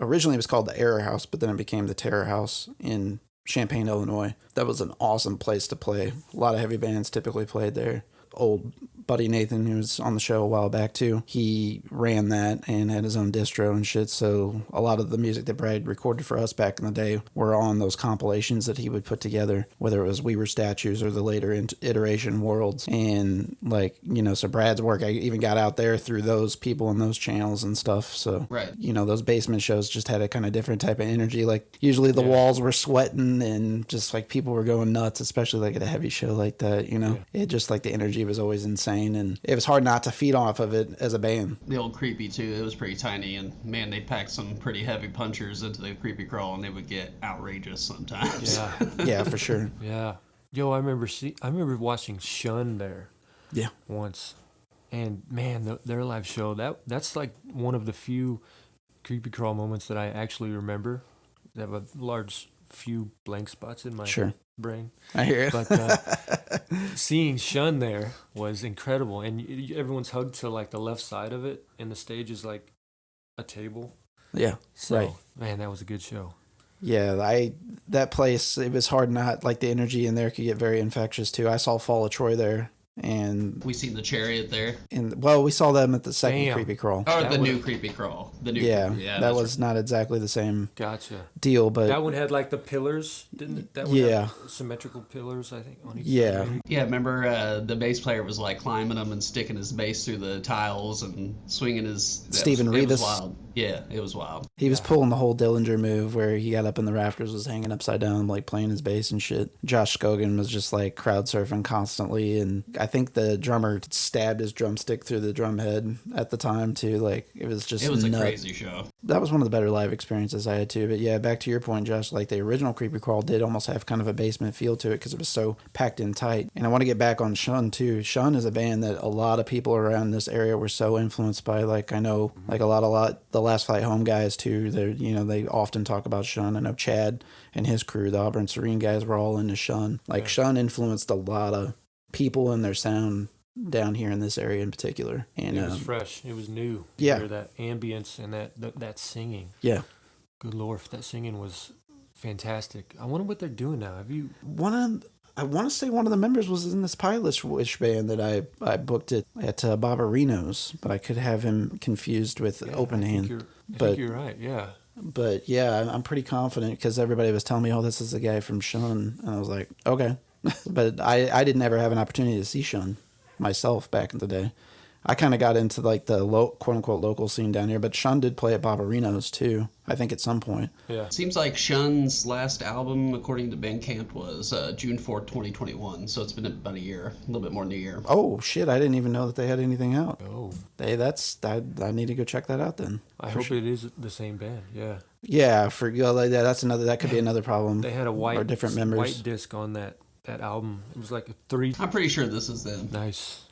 originally it was called the Error House, but then it became the Terror House in Champaign, Illinois. That was an awesome place to play. A lot of heavy bands typically played there. Old buddy Nathan, who was on the show a while back too, he ran that and had his own distro and shit. So a lot of the music that Brad recorded for us back in the day were on those compilations that he would put together, whether it was We Were Statues or the later iteration Worlds. And like, you know, so Brad's work, I even got out there through those people and those channels and stuff. So, right. You know, those basement shows just had a kind of different type of energy. Like usually the walls were sweating and just like people were going nuts, especially like at a heavy show like that, you know. It just like the energy was always insane, and it was hard not to feed off of it as a band. The old Creepy too, it was pretty tiny, and man, they packed some pretty heavy punchers into the Creepy Crawl, and they would get outrageous sometimes. Yeah. Yeah, for sure. Yeah. Yo, I remember watching Shun there. Yeah. Once. And man, their live show, that's like one of the few Creepy Crawl moments that I actually remember. I have a large few blank spots in my brain. I hear it. But seeing Shun there was incredible, and everyone's hugged to like the left side of it, and the stage is like a table. Yeah, so, right. Man, that was a good show. Yeah, that place, it was hard not, like the energy in there could get very infectious too. I saw Fall of Troy there. And we seen the Chariot there. And well, we saw them at the second Creepy Crawl. Oh, the new Creepy Crawl. The new. Yeah, that was right. Not exactly the same. Gotcha. Deal, but that one had like the pillars, didn't it? That one had symmetrical pillars, I think. On each side. Yeah. Remember the bass player was like climbing them and sticking his bass through the tiles and swinging his. Stephen Rivas. It was wild. Yeah, it was wild. He was pulling the whole Dillinger move where he got up in the rafters, was hanging upside down, like playing his bass and shit. Josh Scogan was just like crowd surfing constantly, and I think the drummer stabbed his drumstick through the drum head at the time too. Like it was a crazy show. That was one of the better live experiences I had too. But yeah, back to your point, Josh, like the original Creepy Crawl did almost have kind of a basement feel to it because it was so packed in tight. And I want to get back on Shun too. Shun is a band that a lot of people around this area were so influenced by. Like I know like a lot the Last Flight Home guys too. They often talk about Shun. I know Chad and his crew, the Auburn Serene guys, were all into Shun. Like Shun influenced a lot of people and their sound down here in this area in particular. And it was fresh. It was new. Yeah. That ambience and that singing. Yeah. Good Lord, that singing was fantastic. I wonder what they're doing now. I want to say one of the members was in this Pilot-ish band that I booked it at Barbarino's, but I could have him confused with Open Hand. I think you're right, yeah. But yeah, I'm pretty confident because everybody was telling me, oh, this is the guy from Shun. And I was like, okay. But I didn't ever have an opportunity to see Shun myself back in the day. I kind of got into like the quote unquote local scene down here, but Shun did play at Barbarino's too, I think at some point. Yeah. Seems like Shun's last album, according to Bandcamp, was June 4th, 2021. So it's been about a year, a little bit more than a year. Oh shit! I didn't even know that they had anything out. Oh. I need to go check that out then. I hope it is the same band. Yeah. Yeah, that could be another problem. They had a white different members. White disc on that album. It was like a 3. I'm pretty sure this is them. Nice.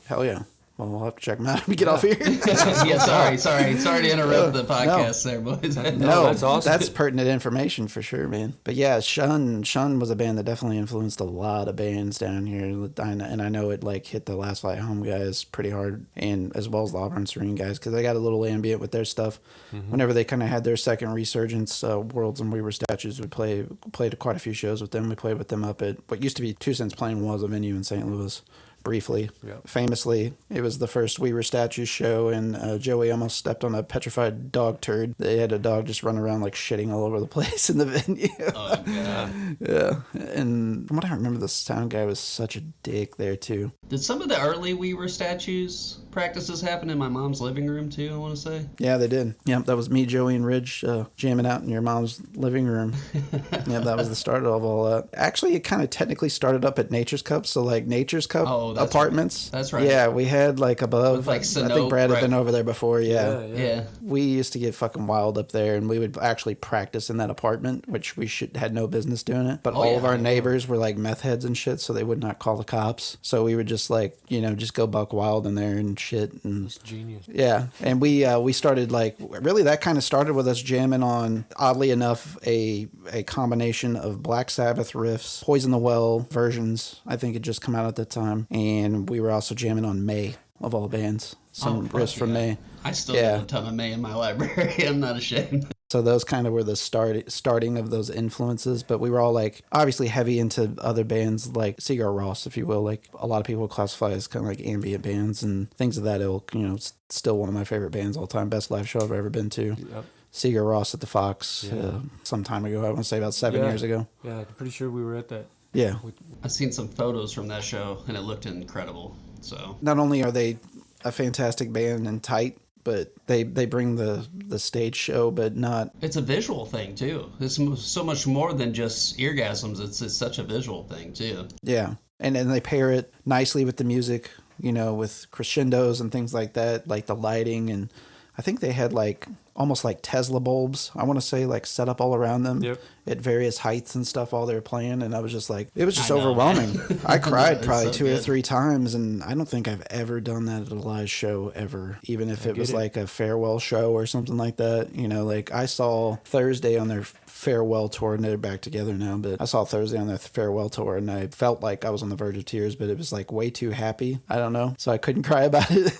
Hell yeah. Well, we'll have to check them out. Let me get off here. Yeah, sorry to interrupt the podcast there, boys. No, that's awesome. That's pertinent information for sure, man. But yeah, Shun was a band that definitely influenced a lot of bands down here, and I know it like hit the Last Flight Home guys pretty hard, and as well as the Auburn Serene guys, because they got a little ambient with their stuff. Mm-hmm. Whenever they kind of had their second resurgence, Worlds and We Were Statues, we played quite a few shows with them. We played with them up at what used to be 2 Cents Plain was a venue in St. Louis. Briefly, famously, it was the first We Were Statues show, and Joey almost stepped on a petrified dog turd. They had a dog just run around like shitting all over the place in the venue. Oh, God. Yeah, and from what I remember, the sound guy was such a dick there too. Did some of the early We Were Statues practices happen in my mom's living room too, I want to say? Yeah, they did. Yeah, that was me, Joey, and Ridge jamming out in your mom's living room. Yeah, that was the start of all that. Actually, it kind of technically started up at Nature's Cup, so like Nature's Cup apartments. Right. That's right. Yeah, we had like above. With, like, I think Brad had been over there before. Yeah. We used to get fucking wild up there, and we would actually practice in that apartment, which we had no business doing it. But all of our neighbors were like meth heads and shit, so they would not call the cops. So we would just like just go buck wild in there and shit. And it's genius. Yeah, and we started like really that kind of started with us jamming on, oddly enough, a combination of Black Sabbath riffs, Poison the Well versions. I think it just come out at that time, and we were also jamming on May of all bands. Some riffs from May. I still have a ton of May in my library. I'm not ashamed. So those kind of were the starting of those influences. But we were all like obviously heavy into other bands like Sigur Rós, if you will. Like a lot of people classify as kind of like ambient bands and things of that ilk. You know, it's still one of my favorite bands all time. Best live show I've ever been to. Yep. Sigur Rós at the Fox some time ago. I want to say about 7 years ago. Yeah, I'm pretty sure we were at that. Yeah. I've seen some photos from that show, and it looked incredible. So not only are they a fantastic band and tight, but they bring the stage show, but not... It's a visual thing, too. It's so much more than just eargasms. It's such a visual thing, too. Yeah. And then they pair it nicely with the music, you know, with crescendos and things like that, like the lighting. And I think they had like almost like Tesla bulbs, I want to say, like set up all around them at various heights and stuff while they were playing. And I was just like, it was just overwhelming. I cried probably two or three times. And I don't think I've ever done that at a live show ever, even if it was like a farewell show or something like that. You know, like I saw Thursday on their farewell tour, and they're back together now, but I saw Thursday on their farewell tour and I felt like I was on the verge of tears, but it was like way too happy. I don't know. So I couldn't cry about it.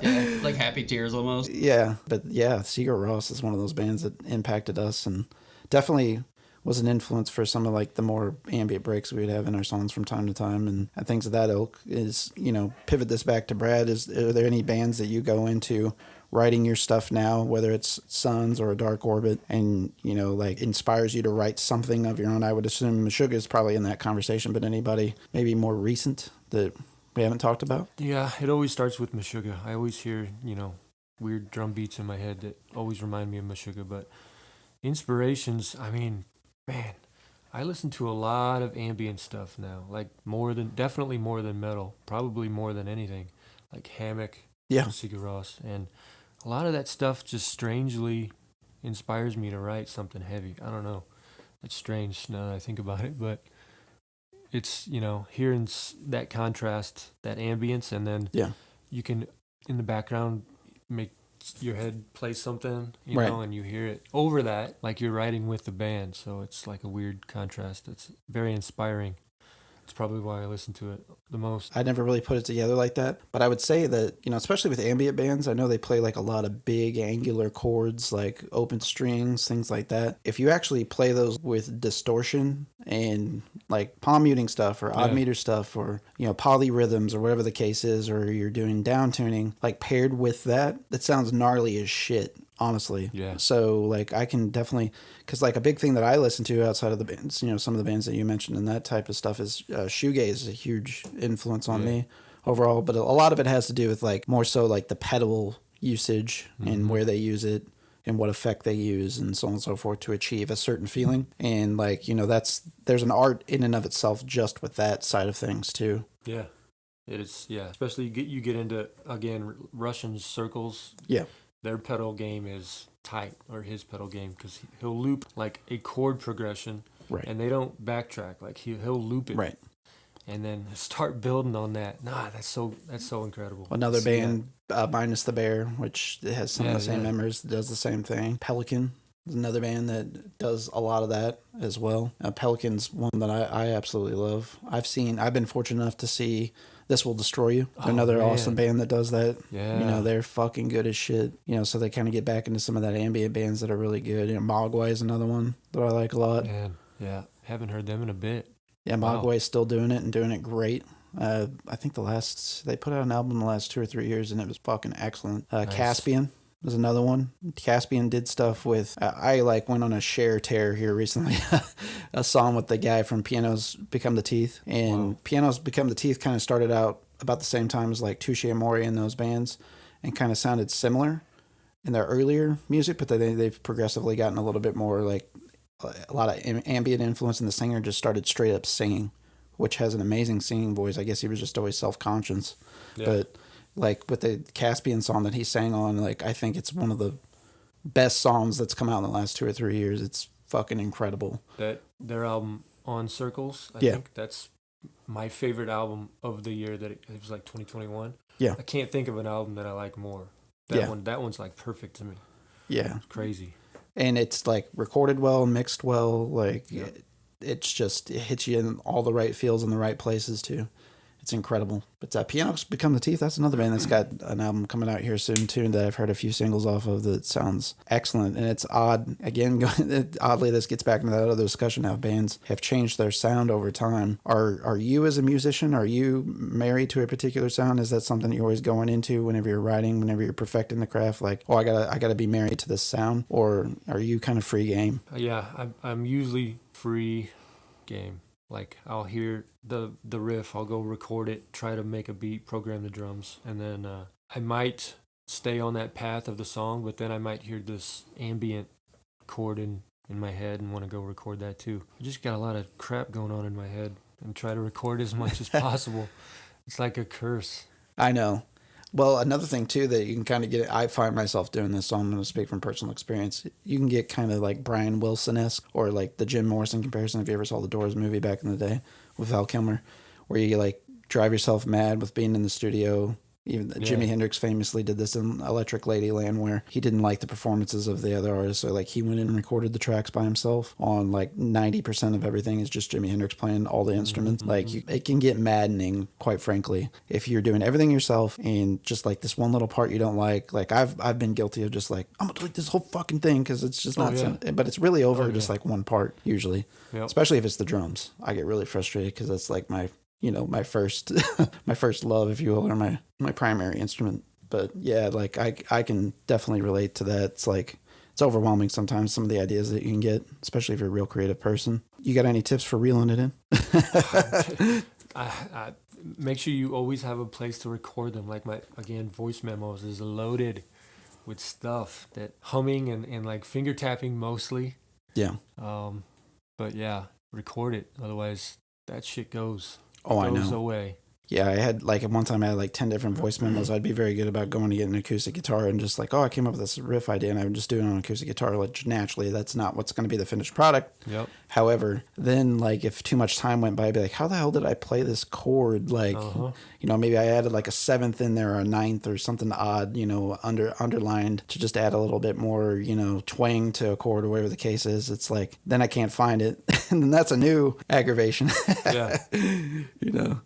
Yeah, like happy tears almost. Yeah. But yeah, Sigur Rós is one of those bands that impacted us and definitely was an influence for some of like the more ambient breaks we would have in our songs from time to time and things of that ilk. Is, you know, pivot this back to Brad, are there any bands that you go into writing your stuff now, whether it's SUNDS or a Dark Orbit, and, you know, like inspires you to write something of your own? I would assume Meshuggah is probably in that conversation, but anybody maybe more recent that we haven't talked about? Yeah, it always starts with Meshuggah. I always hear, you know, weird drum beats in my head that always remind me of Meshuggah. But inspirations, I mean, man, I listen to a lot of ambient stuff now, like definitely more than metal, probably more than anything, like Hammock, Sigur Rós, and a lot of that stuff just strangely inspires me to write something heavy. I don't know. It's strange now that I think about it, but it's, you know, hearing that contrast, that ambience, and then you can, in the background, make your head play something, you know, and you hear it over that, like you're writing with the band. So it's like a weird contrast. It's very inspiring. It's probably why I listen to it the most. I never really put it together like that, but I would say that, you know, especially with ambient bands, I know they play like a lot of big angular chords, like open strings, things like that. If you actually play those with distortion and like palm muting stuff or odd meter stuff or, you know, polyrhythms or whatever the case is, or you're doing down tuning, like paired with that sounds gnarly as shit. Honestly. Yeah. So, like, I can definitely, because, like, a big thing that I listen to outside of the bands, you know, some of the bands that you mentioned and that type of stuff is shoegaze is a huge influence on me overall. But a lot of it has to do with, like, more so, like, the pedal usage and where they use it and what effect they use and so on and so forth to achieve a certain feeling. And, like, you know, there's an art in and of itself just with that side of things, too. Yeah. It is, especially you get into, again, Russian circles. Yeah. Their pedal game is tight, or his pedal game, because he'll loop like a chord progression, and they don't backtrack. Like he'll loop it, and then start building on that. That's so incredible. Another band, Minus the Bear, which has some of the same members, does the same thing. Pelican is another band that does a lot of that as well. Pelican's one that I absolutely love. I've been fortunate enough to see This Will Destroy You. Another awesome band that does that. Yeah. You know, they're fucking good as shit. You know, so they kind of get back into some of that ambient bands that are really good. You know, Mogwai is another one that I like a lot. Man, yeah. Haven't heard them in a bit. Yeah, Mogwai's still doing it and doing it great. I think they put out an album in the last 2 or 3 years and it was fucking excellent. Nice. Caspian was another one. Caspian did stuff with, I like went on a share tear here recently, a song with the guy from Pianos Become the Teeth. And Pianos Become the Teeth kind of started out about the same time as like Touche Amore and those bands and kind of sounded similar in their earlier music, but they've progressively gotten a little bit more like a lot of ambient influence, and the singer just started straight up singing, which has an amazing singing voice. I guess he was just always self-conscious. Yeah. But like with the Caspian song that he sang on, like I think it's one of the best songs that's come out in the last 2 or 3 years. It's fucking incredible. Their album On Circles, I think that's my favorite album of the year. That it was like 2021. Yeah, I can't think of an album that I like more. That one's like perfect to me. Yeah, it's crazy. And it's like recorded well, mixed well. Like it hits you in all the right feels in the right places too. It's incredible. But Piano's Become the Teeth, that's another band that's got an album coming out here soon too that I've heard a few singles off of that sounds excellent. And it's odd, again, oddly, this gets back into that other discussion how bands have changed their sound over time. Are you as a musician, are you married to a particular sound? Is that something you're always going into whenever you're writing, whenever you're perfecting the craft? Like, oh, I gotta be married to this sound? Or are you kind of free game? Yeah, I'm usually free game. Like, I'll hear the riff, I'll go record it, try to make a beat, program the drums, and then I might stay on that path of the song, but then I might hear this ambient chord in my head and want to go record that too. I just got a lot of crap going on in my head and try to record as much as possible. It's like a curse. I know. Well, another thing too that you can kind of get, I find myself doing this, so I'm going to speak from personal experience. You can get kind of like Brian Wilson-esque or like the Jim Morrison comparison. If you ever saw the Doors movie back in the day with Val Kilmer, where you like drive yourself mad with being in the studio. Even Jimi Hendrix famously did this in Electric Ladyland, where he didn't like the performances of the other artists. So like he went in and recorded the tracks by himself on like 90% of everything is just Jimi Hendrix playing all the instruments. Mm-hmm. Like it can get maddening, quite frankly, if you're doing everything yourself and just like this one little part you don't like. Like I've been guilty of just like, I'm going to delete this whole fucking thing because it's just not, but it's really over just like one part usually, especially if it's the drums. I get really frustrated because it's like my first my first love, if you will, or my primary instrument. But yeah, like I can definitely relate to that. It's like it's overwhelming sometimes, some of the ideas that you can get, especially if you're a real creative person. You got any tips for reeling it in? I make sure you always have a place to record them. Like my voice memos is loaded with stuff that humming and like finger tapping mostly. Yeah. But yeah, record it. Otherwise that shit goes. Oh, I know. Goes away. Yeah, I had like at one time I had like 10 different voice memos. I'd be very good about going to get an acoustic guitar and just like, oh, I came up with this riff idea and I would just do it on an acoustic guitar. Like naturally, that's not what's going to be the finished product. Yep. However, then like if too much time went by, I'd be like, how the hell did I play this chord? Like, maybe I added like a seventh in there or a ninth or something odd, underlined to just add a little bit more, twang to a chord or whatever the case is. It's like, then I can't find it. And then that's a new aggravation. Yeah.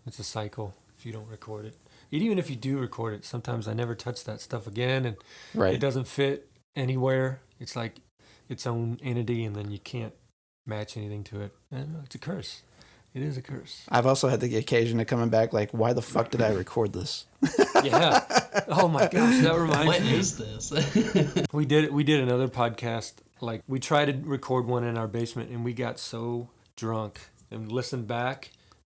It's a cycle if you don't record it. Even if you do record it, sometimes I never touch that stuff again and it doesn't fit anywhere. It's like its own entity and then you can't match anything to it. And it's a curse. It is a curse. I've also had the occasion of coming back like, why the fuck did I record this? Yeah. Oh my gosh, that reminds me. What is this? We did another podcast. Like we tried to record one in our basement and we got so drunk and listened back,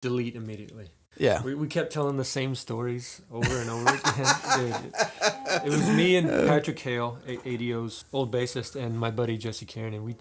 delete immediately. Yeah. We kept telling the same stories over and over again. Dude, it was me and Patrick Hale, ADO's old bassist, and my buddy Jesse Karen, and we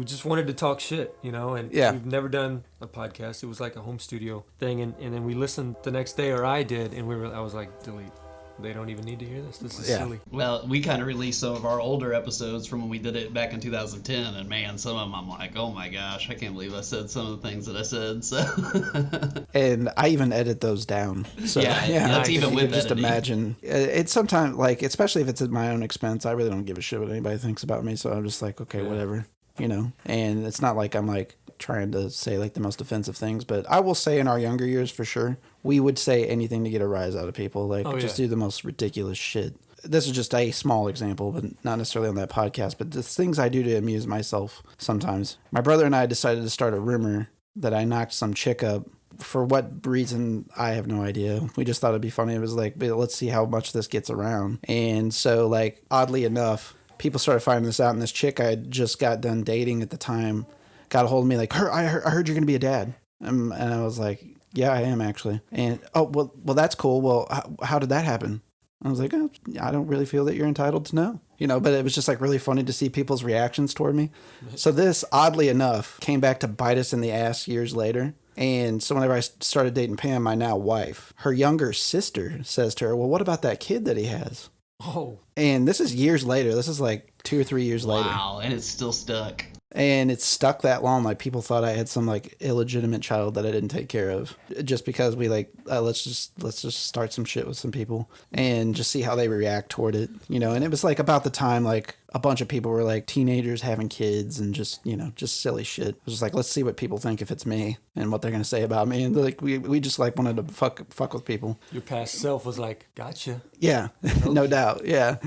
just wanted to talk shit, and we've never done a podcast. It was like a home studio thing, and then we listened the next day, or I did, and I was like, delete. They don't even need to hear this. This is silly. Well, we kind of released some of our older episodes from when we did it back in 2010, and man, some of them I'm like, oh my gosh, I can't believe I said some of the things that I said. So. And I even edit those down. So that's even with just editing. Imagine. It's sometimes like, especially if it's at my own expense, I really don't give a shit what anybody thinks about me. So I'm just like, okay, whatever, And it's not like I'm like trying to say like the most offensive things, but I will say in our younger years for sure, we would say anything to get a rise out of people, like just do the most ridiculous shit. This is just a small example, but not necessarily on that podcast, but the things I do to amuse myself sometimes. My brother and I decided to start a rumor that I knocked some chick up. For what reason, I have no idea. We just thought it'd be funny. It was like, let's see how much this gets around. And so like, oddly enough, people started finding this out, and this chick I had just got done dating at the time got a hold of me like, I heard you're going to be a dad. And I was like, yeah, I am actually. And, well, that's cool. Well, how did that happen? I was like, I don't really feel that you're entitled to know. But it was just like really funny to see people's reactions toward me. So this, oddly enough, came back to bite us in the ass years later. And so whenever I started dating Pam, my now wife, her younger sister says to her, well, what about that kid that he has? Oh. And this is years later. This is like 2 or 3 years later. Wow, and it's still stuck. And it's stuck that long. Like people thought I had some like illegitimate child that I didn't take care of, just because we like let's just start some shit with some people and just see how they react toward it, you know. And it was like about the time like a bunch of people were like teenagers having kids and just, you know, just silly shit. It was just like, let's see what people think if it's me and what they're gonna say about me. And like we just like wanted to fuck with people. Your past self was like, gotcha. Yeah, no doubt. Yeah.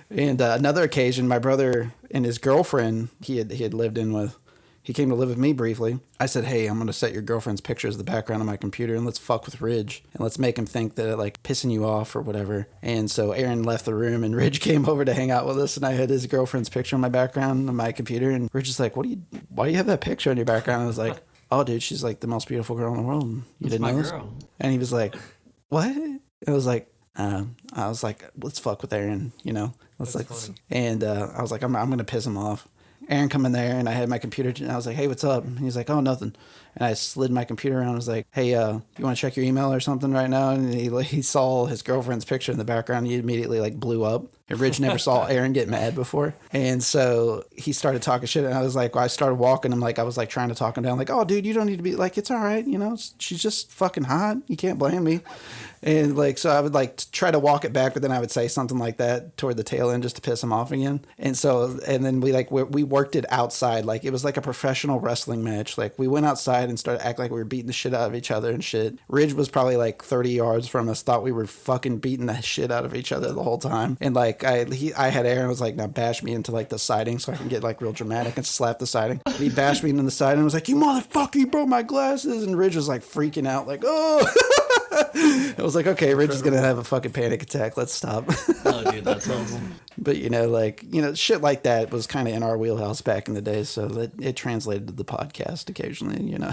And another occasion, my brother and his girlfriend he had lived in with, he came to live with me briefly. I said, hey, I'm going to set your girlfriend's picture as the background of my computer and let's fuck with Ridge and let's make him think that it like pissing you off or whatever. And so Aaron left the room and Ridge came over to hang out with us and I had his girlfriend's picture on my background on my computer and Ridge is like, why do you have that picture on your background? I was like, oh, dude, she's like the most beautiful girl in the world. You didn't know this? And he was like, what? I was like, let's fuck with Aaron, you know. Let's like, and I was like, I'm gonna piss him off. Aaron come in there, and I had my computer, and I was like, hey, what's up? And he's like, oh, nothing. And I slid my computer around. I was like, hey, you want to check your email or something right now? And he saw his girlfriend's picture in the background. He immediately like blew up. And Ridge never saw Aaron get mad before. And so he started talking shit. And I was like, I started walking him like I was like trying to talk him down. Like, oh, dude, you don't need to be like, it's all right. You know, she's just fucking hot. You can't blame me. And like, so I would like try to walk it back, but then I would say something like that toward the tail end just to piss him off again. And so, and then we worked it outside. Like it was like a professional wrestling match. Like we went outside and started acting like we were beating the shit out of each other and shit. Ridge was probably like 30 yards from us, thought we were fucking beating the shit out of each other the whole time. And like I had Aaron was like, now bash me into like the siding so I can get like real dramatic and slap the siding. And he bashed me into the siding and was like, you motherfucker, you broke my glasses. And Ridge was like freaking out like, oh. I was like, okay, Ridge is gonna have a fucking panic attack. Let's stop. Oh, dude, that's awesome. But you know, like, you know, shit like that was kind of in our wheelhouse back in the day, so that it translated to the podcast occasionally. You know,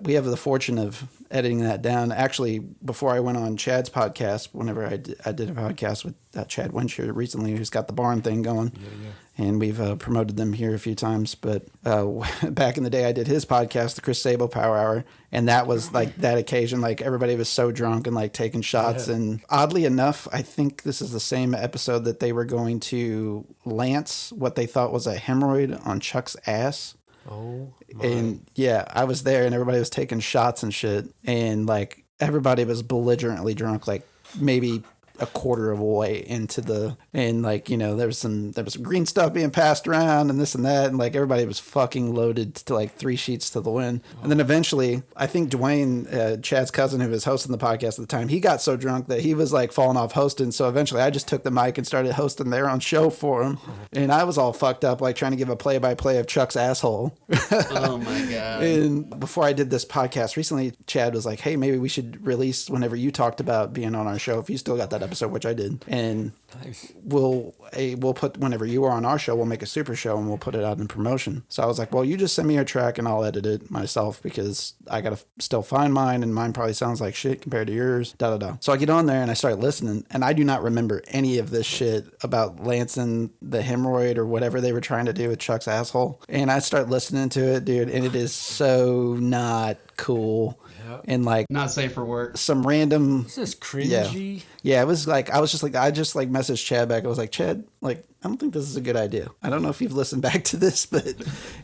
we have the fortune of editing that down. Actually, before I went on Chad's podcast, whenever I did a podcast with Chad Winshire recently, who's got the barn thing going. Yeah. And we've promoted them here a few times. But back in the day, I did his podcast, the Chris Sabo Power Hour. And that was like that occasion, like everybody was so drunk and like taking shots. Yeah. And oddly enough, I think this is the same episode that they were going to lance what they thought was a hemorrhoid on Chuck's ass. Oh, my. And yeah, I was there and everybody was taking shots and shit. And like everybody was belligerently drunk, like maybe a quarter of a way into the, and like, you know, there was some green stuff being passed around and this and that, and like everybody was fucking loaded to like 3 sheets to the wind. And then eventually, I think Dwayne, Chad's cousin who was hosting the podcast at the time, he got so drunk that he was like falling off hosting. So eventually I just took the mic and started hosting their own show for him. And I was all fucked up, like trying to give a play-by-play of Chuck's asshole. Oh my God. And before I did this podcast recently, Chad was like, hey, maybe we should release whenever you talked about being on our show, if you still got that episode, which I did, and nice. We'll put, whenever you are on our show, we'll make a super show and we'll put it out in promotion. So I was like, well, you just send me your track and I'll edit it myself because I gotta still find mine and mine probably sounds like shit compared to yours. So I get on there and I start listening and I do not remember any of this shit about lancing the hemorrhoid or whatever they were trying to do with Chuck's asshole. And I start listening to it, dude, and it is so not cool. And like not safe for work. Some random. This is cringy. Yeah, it was like I just messaged Chad back. I was like, Chad, like I don't think this is a good idea. I don't know if you've listened back to this, but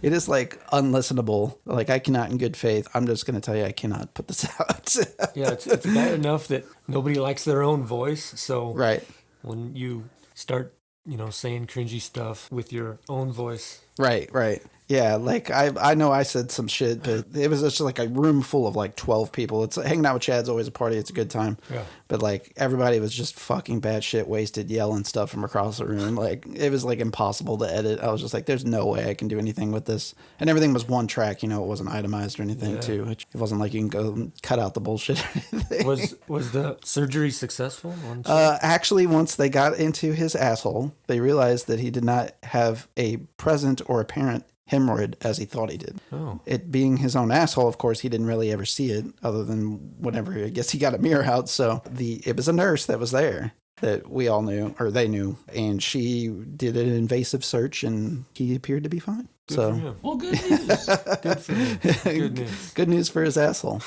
it is like unlistenable. Like I cannot, in good faith, I'm just gonna tell you, I cannot put this out. Yeah, it's bad enough that nobody likes their own voice. So right when you start, you know, saying cringy stuff with your own voice. Right. Yeah, like I know I said some shit, but it was just like a room full of like 12 people. It's hanging out with Chad's always a party. It's a good time. Yeah. But like everybody was just fucking bad shit, wasted, yelling stuff from across the room. Like it was like impossible to edit. I was just like, there's no way I can do anything with this. And everything was one track, you know, it wasn't itemized or anything too. It wasn't like you can go cut out the bullshit or anything. Was the surgery successful? Actually, once they got into his asshole, they realized that he did not have a present or apparent hemorrhoid as he thought he did. Oh. It being his own asshole, of course, he didn't really ever see it other than whenever, I guess he got a mirror out. So it was a nurse that was there that we all knew, or they knew, and she did an invasive search and he appeared to be fine. Good So for him. Well, good news. Good for him. Good news. good news for his asshole.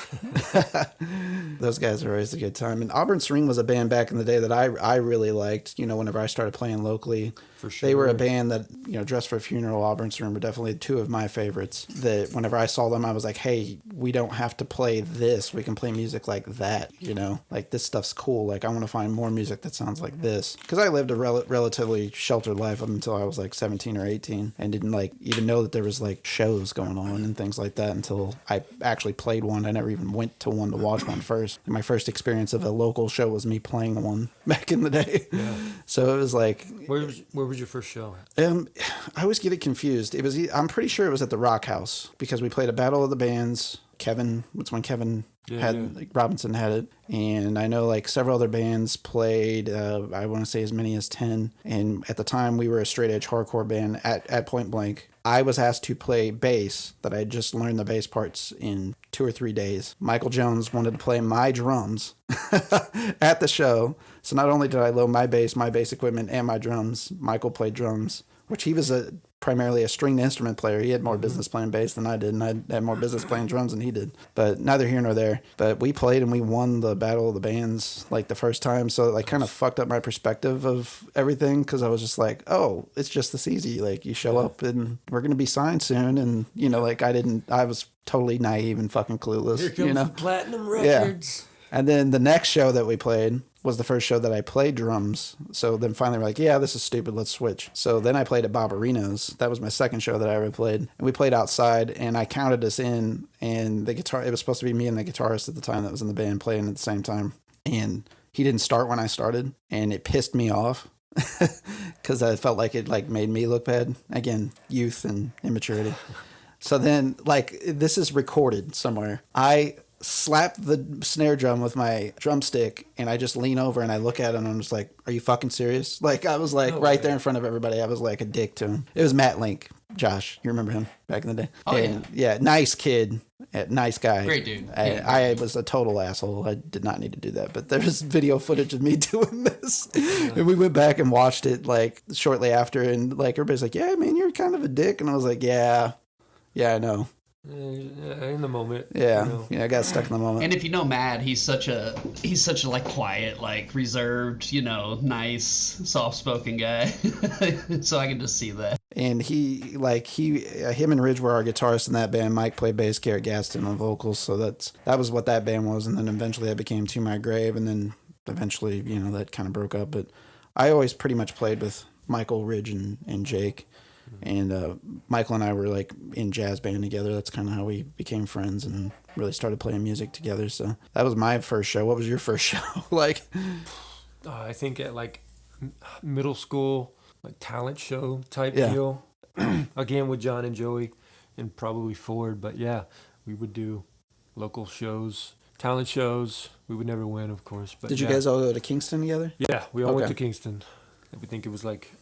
Those guys are always a good time. And Auburn Serene was a band back in the day that I really liked. You know, whenever I started playing locally, For sure. they were a band that, you know, Dress for a Funeral, Auburn Serene were definitely two of my favorites. That whenever I saw them, I was like, hey, we don't have to play this. We can play music like that. You know, like this stuff's cool. Like I want to find more music that sounds like this. Because I lived a relatively sheltered life up until I was like 17 or 18 and didn't like even know that there was like shows going on and things like that until I actually played one. I never even went to one to watch one first. And my first experience of a local show was me playing one back in the day. Yeah. So it was like, Where was your first show at? I always get it confused. It was, I'm pretty sure it was at the Rock House because we played a Battle of the Bands. It's when Kevin like, Robinson had it. And I know like several other bands played, I want to say as many as 10. And at the time we were a straight edge hardcore band at Point Blank. I was asked to play bass that I had just learned the bass parts in 2 or 3 days. Michael Jones wanted to play my drums at the show. So not only did I load my bass equipment, and my drums, Michael played drums, which he was primarily a stringed instrument player. He had more business playing bass than I did, and I had more business playing drums than he did. But neither here nor there. But we played and we won the Battle of the Bands like the first time. So it like kind of fucked up my perspective of everything because I was just like, oh, it's just this easy. Like you show up and we're going to be signed soon. And, you know, like I was totally naive and fucking clueless. Here comes you know? the Platinum Records. And then the next show that we played was the first show that I played drums. So then finally we're like, yeah, this is stupid. Let's switch. So then I played at Barbarino's. That was my second show that I ever played. And we played outside and I counted us in and it was supposed to be me and the guitarist at the time that was in the band playing at the same time. And he didn't start when I started and it pissed me off because I felt like it like made me look bad. Again, youth and immaturity. So then like this is recorded somewhere. I slap the snare drum with my drumstick and I just lean over and I look at him and I'm just like, are you fucking serious? Like I was like there in front of everybody. I was like a dick to him. It was Matt Link, Josh. You remember him back in the day? Oh, and, yeah. Nice kid. Nice guy. Great dude. I was a total asshole. I did not need to do that. But there's video footage of me doing this. And we went back and watched it like shortly after and like everybody's like, yeah, man, you're kind of a dick. And I was like, yeah, I know. In the moment. Yeah, You know. yeah, I got stuck in the moment. And if you know Matt, he's such a like quiet, like reserved, you know, nice, soft-spoken guy. So I can just see that. And him and Ridge were our guitarists in that band. Mike played bass, Garrett Gaston on vocals. So that was what that band was. And then eventually that became To My Grave. And then eventually, you know, that kind of broke up. But I always pretty much played with Michael, Ridge, and Jake. And Michael and I were like in jazz band together. That's kind of how we became friends and really started playing music together. So that was my first show. What was your first show like? I think at like middle school, like talent show type Yeah. deal. Again with John and Joey and probably Ford. But yeah, we would do local shows, talent shows. We would never win, of course. But Did you guys all go to Kingston together? Yeah, we all went Okay. to Kingston. I think it was like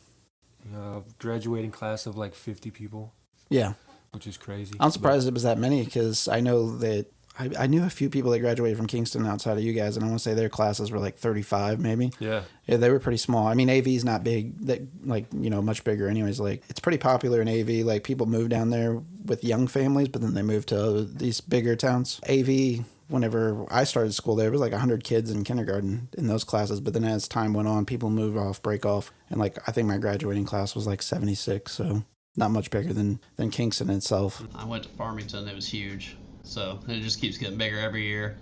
graduating class of like 50 people, Yeah. which is crazy. I'm surprised it was that many because I know that I knew a few people that graduated from Kingston outside of you guys, and I want to say their classes were like 35 maybe. Yeah. Yeah, they were pretty small. I mean, AV's not big, that like, you know, much bigger anyways. Like, it's pretty popular in AV. Like, people move down there with young families, but then they move to these bigger towns. AV, whenever I started school there, it was like 100 kids in kindergarten in those classes. But then as time went on, people moved off, break off. And like, I think my graduating class was like 76, so not much bigger than Kingston itself. I went to Farmington. It was huge. So it just keeps getting bigger every year.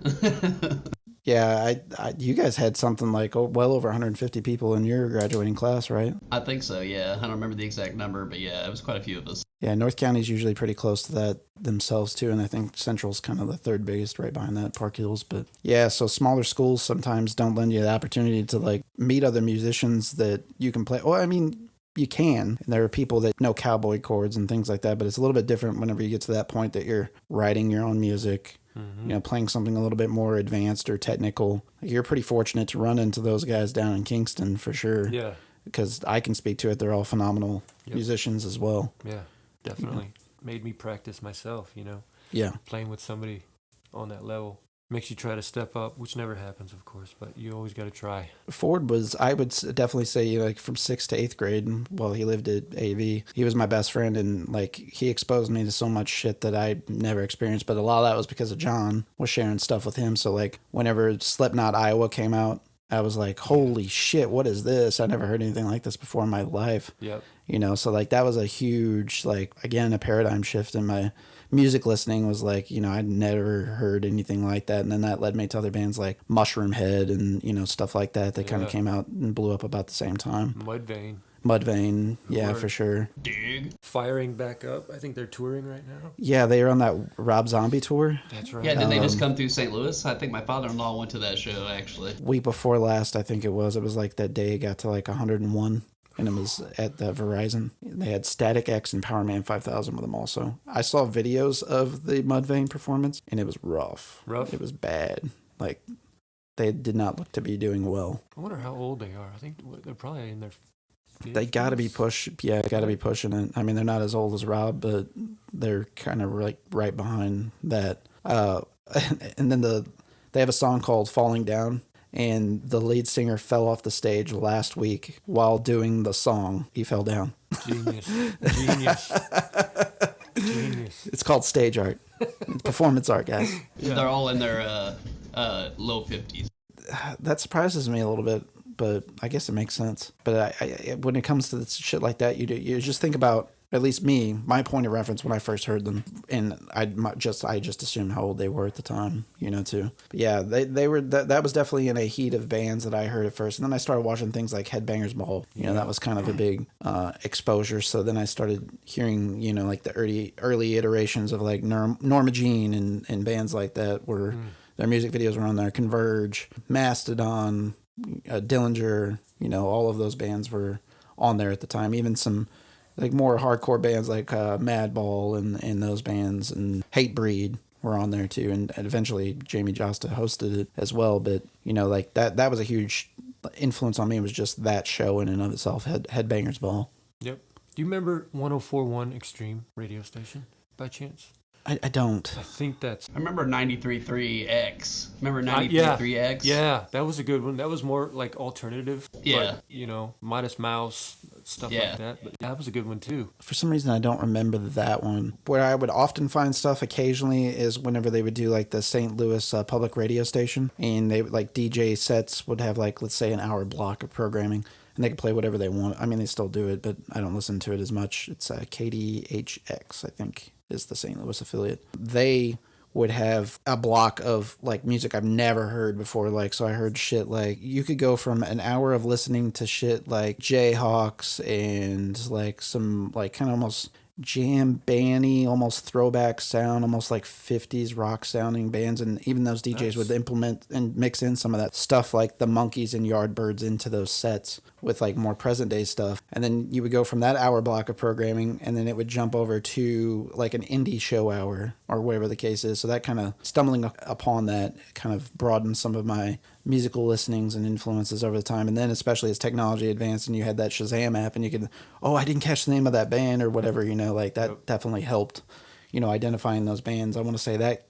Yeah, you guys had something like well over 150 people in your graduating class, right? I think so, yeah. I don't remember the exact number, but yeah, it was quite a few of us. Yeah, North County's usually pretty close to that themselves too, and I think Central's kind of the third biggest right behind that, Park Hills. But yeah, so smaller schools sometimes don't lend you the opportunity to like meet other musicians that you can play. Well, I mean, you can, and there are people that know cowboy chords and things like that, but it's a little bit different whenever you get to that point that you're writing your own music. You know, playing something a little bit more advanced or technical. You're pretty fortunate to run into those guys down in Kingston for sure. Yeah. Because I can speak to it. They're all phenomenal musicians as well. Yeah, definitely. Made me practice myself, you know. Yeah. Playing with somebody on that level. makes you try to step up, which never happens, of course, but you always got to try. Ford was, I would definitely say, like from 6th to 8th grade, while he lived at AV, he was my best friend, and like he exposed me to so much shit that I never experienced. But a lot of that was because of John was sharing stuff with him. So like whenever Slipknot Iowa came out, I was like, holy shit, what is this? I never heard anything like this before in my life. Yep. You know, so like that was a huge, like, again, a paradigm shift in my music listening. Was like, you know, I'd never heard anything like that. And then that led me to other bands like Mushroom Head and, you know, stuff like that that kind of came out and blew up about the same time. Mudvayne, yeah, for sure. Dig. Firing back up. I think they're touring right now. Yeah, they were on that Rob Zombie tour. That's right. Yeah, did they just come through St. Louis? I think my father-in-law went to that show, actually. Week before last, I think it was. It was like that day it got to like 101. And it was at the Verizon. They had Static X and Power Man 5000 with them also. I saw videos of the Mudvayne performance, and it was rough. It was bad. Like, they did not look to be doing well. I wonder how old they are. I think they're probably in their 50s. They got to be pushing it. I mean, they're not as old as Rob, but they're kind of like right behind that. And then they have a song called Falling Down. And the lead singer fell off the stage last week while doing the song. He fell down. Genius. It's called stage art. Performance art, guys. Yeah. They're all in their low 50s. That surprises me a little bit, but I guess it makes sense. But I when it comes to shit like that, you just think about, at least me, my point of reference when I first heard them, and I just assumed how old they were at the time, you know, too. But yeah, they were that was definitely in a heat of bands that I heard at first, and then I started watching things like Headbangers Ball. You know, that was kind of a big exposure. So then I started hearing, you know, like the early iterations of like Norma Jean and bands like that, where their music videos were on there. Converge, Mastodon, Dillinger, you know, all of those bands were on there at the time. Even some like more hardcore bands like Madball and those bands, and Hatebreed were on there too, and eventually Jamie Josta hosted it as well. But you know, like that was a huge influence on me. It was just that show in and of itself, Headbangers Ball. Yep. Do you remember 104.1 Extreme radio station by chance? I don't. I think that's... I remember 93.3X. Remember 93.3X? Yeah, that was a good one. That was more like alternative. Yeah. But, you know, Modest Mouse, stuff like that. But that was a good one too. For some reason, I don't remember that one. Where I would often find stuff occasionally is whenever they would do like the St. Louis public radio station. And they like DJ sets would have like, let's say, an hour block of programming. And they could play whatever they want. I mean, they still do it, but I don't listen to it as much. It's KDHX, I think, is the St. Louis affiliate. They would have a block of like music I've never heard before. Like, so I heard shit like, you could go from an hour of listening to shit like Jayhawks and like some like kind of almost jam bandy, almost throwback sound, almost like 50s rock sounding bands. And even those DJs would implement and mix in some of that stuff like the Monkees and Yardbirds into those sets with like more present day stuff. And then you would go from that hour block of programming, and then it would jump over to like an indie show hour or whatever the case is. So that kind of stumbling upon that kind of broadened some of my musical listenings and influences over the time. And then especially as technology advanced and you had that Shazam app and you could, oh, I didn't catch the name of that band or whatever, you know, like that definitely helped, you know, identifying those bands. I want to say that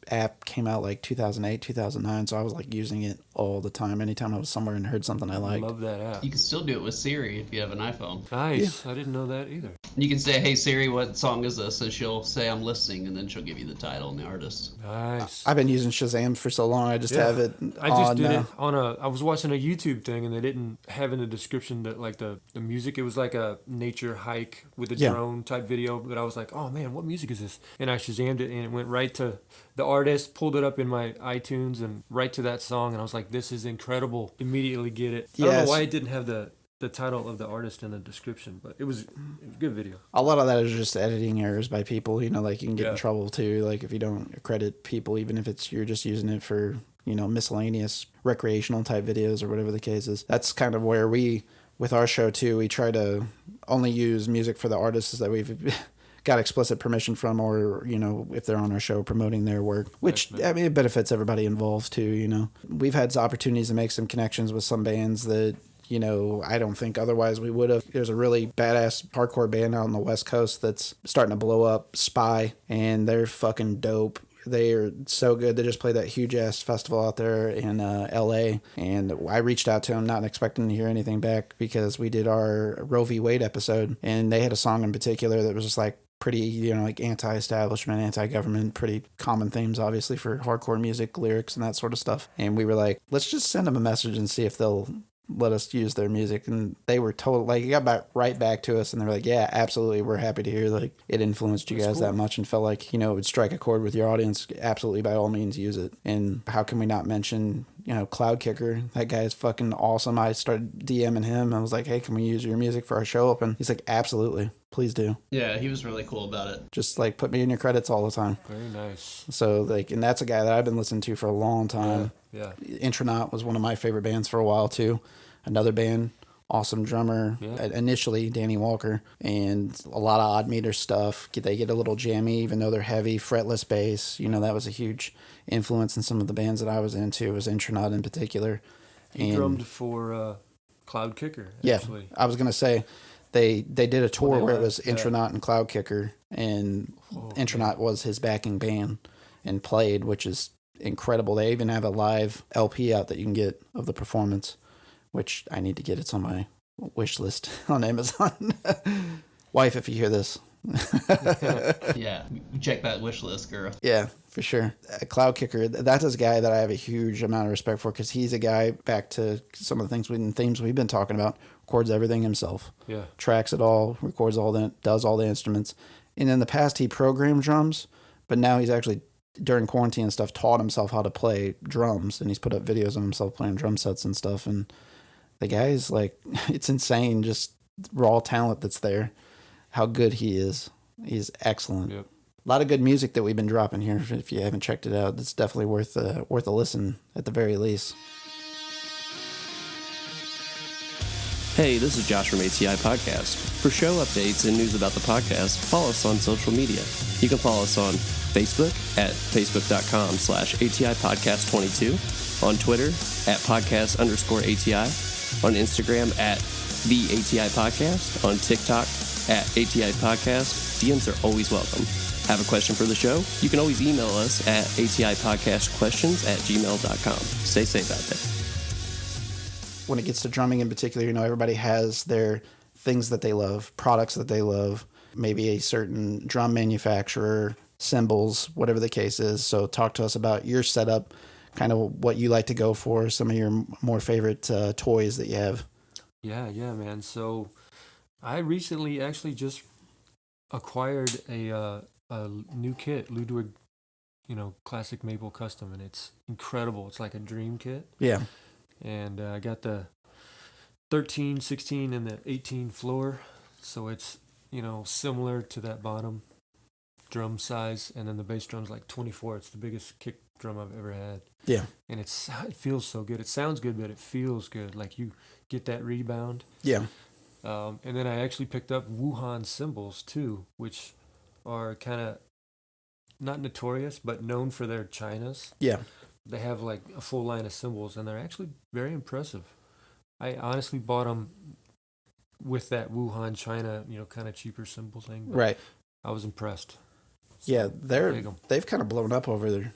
app came out like 2008, 2009, so I was like using it all the time. Anytime I was somewhere and heard something I liked. I love that app. You can still do it with Siri if you have an iPhone. Nice. Yeah. I didn't know that either. You can say, hey Siri, what song is this? And she'll say, I'm listening, and then she'll give you the title and the artist. Nice. I've been using Shazam for so long, I just have it I just did it on I was watching a YouTube thing, and they didn't have in the description that like the music, it was like a nature hike with a drone type video, but I was like, oh man, what music is this? And I Shazammed it, and it went right to the artist, pulled it up in my iTunes and right to that song, and I was like, this is incredible. Immediately get it. I don't know why it didn't have the title of the artist in the description, but it was a good video. A lot of that is just editing errors by people, you know, like you can get in trouble too, like if you don't accredit people, even if it's you're just using it for, you know, miscellaneous recreational type videos or whatever the case is. That's kind of where we, with our show too, we try to only use music for the artists that we've got explicit permission from, or, you know, if they're on our show promoting their work, which, I mean, it benefits everybody involved too, you know. We've had opportunities to make some connections with some bands that, you know, I don't think otherwise we would have. There's a really badass hardcore band out on the West Coast that's starting to blow up, Spy, and they're fucking dope. They are so good. They just played that huge ass festival out there in LA, and I reached out to them not expecting to hear anything back because we did our Roe v. Wade episode, and they had a song in particular that was just like pretty, you know, like anti-establishment, anti-government, pretty common themes obviously for hardcore music, lyrics and that sort of stuff. And we were like, let's just send them a message and see if they'll let us use their music. And they were like, it got right back to us, and they were like, yeah, absolutely, we're happy to hear like it influenced you guys that much and felt like, you know, it would strike a chord with your audience. Absolutely, by all means, use it. And how can we not mention, you know, Cloud Kicker? That guy is fucking awesome. I started DMing him. I was like, hey, can we use your music for our show open? He's like, absolutely, please do. Yeah, he was really cool about it. Just like put me in your credits all the time. Very nice. So like, and that's a guy that I've been listening to for a long time. Yeah. Intronaut was one of my favorite bands for a while too. Another band, awesome drummer. Yeah. Initially Danny Walker, and a lot of odd meter stuff. They get a little jammy, even though they're heavy, fretless bass. You know, that was a huge influence in some of the bands that I was into. Was Intronaut in particular. He drummed for Cloud Kicker. Actually. Yeah, I was gonna say they did a tour where it was Intronaut and Cloud Kicker, and Intronaut was his backing band and played, which is incredible. They even have a live LP out that you can get of the performance, which I need to get. It's on my wish list on Amazon. Wife, if you hear this. Yeah, check that wish list, girl. Yeah, for sure. Cloud Kicker, that's a guy that I have a huge amount of respect for, because he's a guy, back to some of the themes we've been talking about, records everything himself. Yeah. Tracks it all, records all that, does all the instruments. And in the past, he programmed drums, but now he's actually, during quarantine and stuff, taught himself how to play drums, and he's put up videos of himself playing drum sets and stuff. And the guy's like, it's insane, just raw talent that's there, how good he is. He's excellent. Yep. A lot of good music that we've been dropping here. If you haven't checked it out, it's definitely worth a listen at the very least. Hey, this is Josh from ATI Podcast. For show updates and news about the podcast, follow us on social media. You can follow us on Facebook at facebook.com/ATI Podcast 22, on Twitter at podcast_ATI, on Instagram at the ATI Podcast, on TikTok at ATI Podcast. DMs are always welcome. Have a question for the show? You can always email us at atipodcastquestions@gmail.com. Stay safe out there. When it gets to drumming in particular, you know, everybody has their things that they love, products that they love, maybe a certain drum manufacturer, cymbals, whatever the case is. So talk to us about your setup, kind of what you like to go for, some of your more favorite toys that you have. Yeah, man. So I recently actually just acquired a new kit, Ludwig, classic maple custom, and it's incredible. It's like a dream kit. Yeah. And I got the 13, 16, and the 18 floor, so it's, similar to that bottom drum size, and then the bass drum's like 24. It's the biggest kick drum I've ever had. Yeah. And it feels so good. It sounds good, but it feels good. Like you get that rebound. Yeah. And then I actually picked up Wuhan cymbals too, which are kind of not notorious, but known for their chinas. Yeah. They have like a full line of cymbals, and they're actually very impressive. I honestly bought them with that Wuhan China, kind of cheaper cymbal thing. Right. I was impressed. So yeah, they've kind of blown up over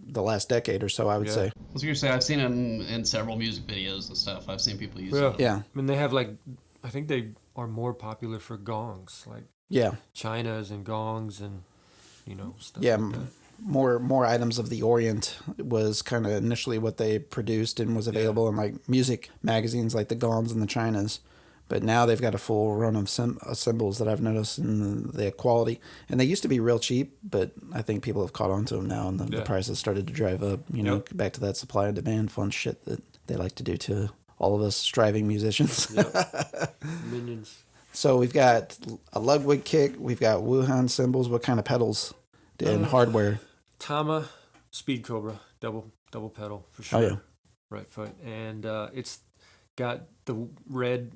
the last decade or so, I would say. I was going to say, I've seen them in several music videos and stuff. I've seen people use them. Yeah. I mean, they have I think they are more popular for gongs, like chinas and gongs and, stuff like that. More items of the Orient was kind of initially what they produced and was available in like music magazines like the gongs and the chinas. But now they've got a full run of cymbals that I've noticed in the quality. And they used to be real cheap, but I think people have caught on to them now, and the prices started to drive up, back to that supply and demand fun shit that they like to do to all of us striving musicians. Minions. So we've got a Ludwig kick, we've got Wuhan cymbals. What kind of pedals and hardware? Tama Speed Cobra, double pedal for sure. Oh, yeah. Right foot. And it's got the red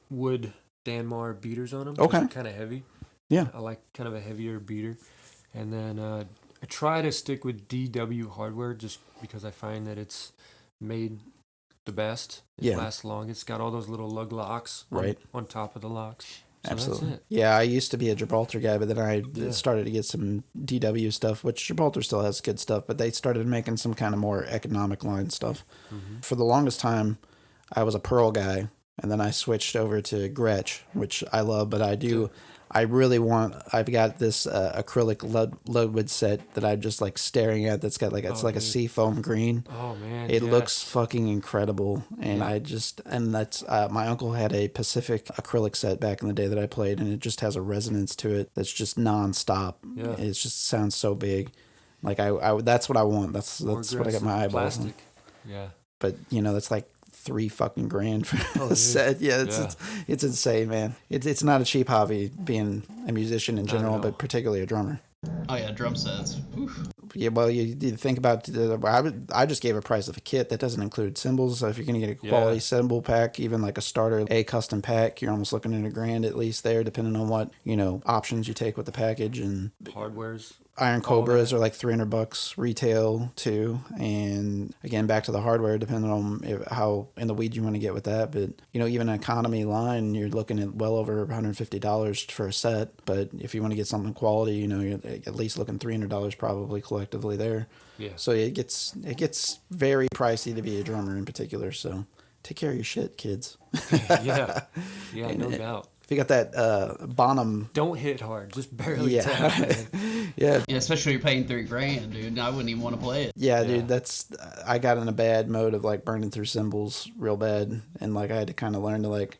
wood Danmar beaters on them. Okay. Kind of heavy. Yeah. I like kind of a heavier beater. And then I try to stick with DW hardware just because I find that it's made the best. It lasts long. It's got all those little lug locks on top of the locks. So Absolutely. that's it. Yeah, I used to be a Gibraltar guy, but then I started to get some DW stuff, which Gibraltar still has good stuff, but they started making some kind of more economic line stuff. Mm-hmm. For the longest time, I was a Pearl guy, and then I switched over to Gretsch, which I love, but I've got this acrylic Ludwig set that I'm just like staring at that's got like, it's like a seafoam green. Oh man. It looks fucking incredible. And that's, my uncle had a Pacific acrylic set back in the day that I played, and it just has a resonance to it that's just nonstop. Yeah. It just sounds so big. Like I that's what I want. That's what I got my eyeballs on. Yeah. But that's like $3 fucking grand for a set. Yeah, it's insane, man. It's not a cheap hobby being a musician in general, but particularly a drummer. Oh yeah, drum sets. Oof. Yeah, well, you think about I just gave a price of a kit that doesn't include cymbals. So if you're gonna get a quality cymbal pack, even like a starter, a custom pack, you're almost looking at $1,000 at least there, depending on what options you take with the package. And hardwares. Iron Cobras are like $300 retail too, and again back to the hardware, depending on how in the weeds you want to get with that. But even an economy line, you're looking at well over $150 for a set. But if you want to get something quality, you're at least looking $300 probably collectively there. Yeah. So it gets very pricey to be a drummer in particular. So take care of your shit, kids. Yeah, no doubt. If you got that Bonham, don't hit hard, just barely tap. Yeah, especially when you're paying $3,000, dude. I wouldn't even want to play it. Yeah, dude, I got in a bad mode of like burning through cymbals real bad, and like I had to kind of learn to like,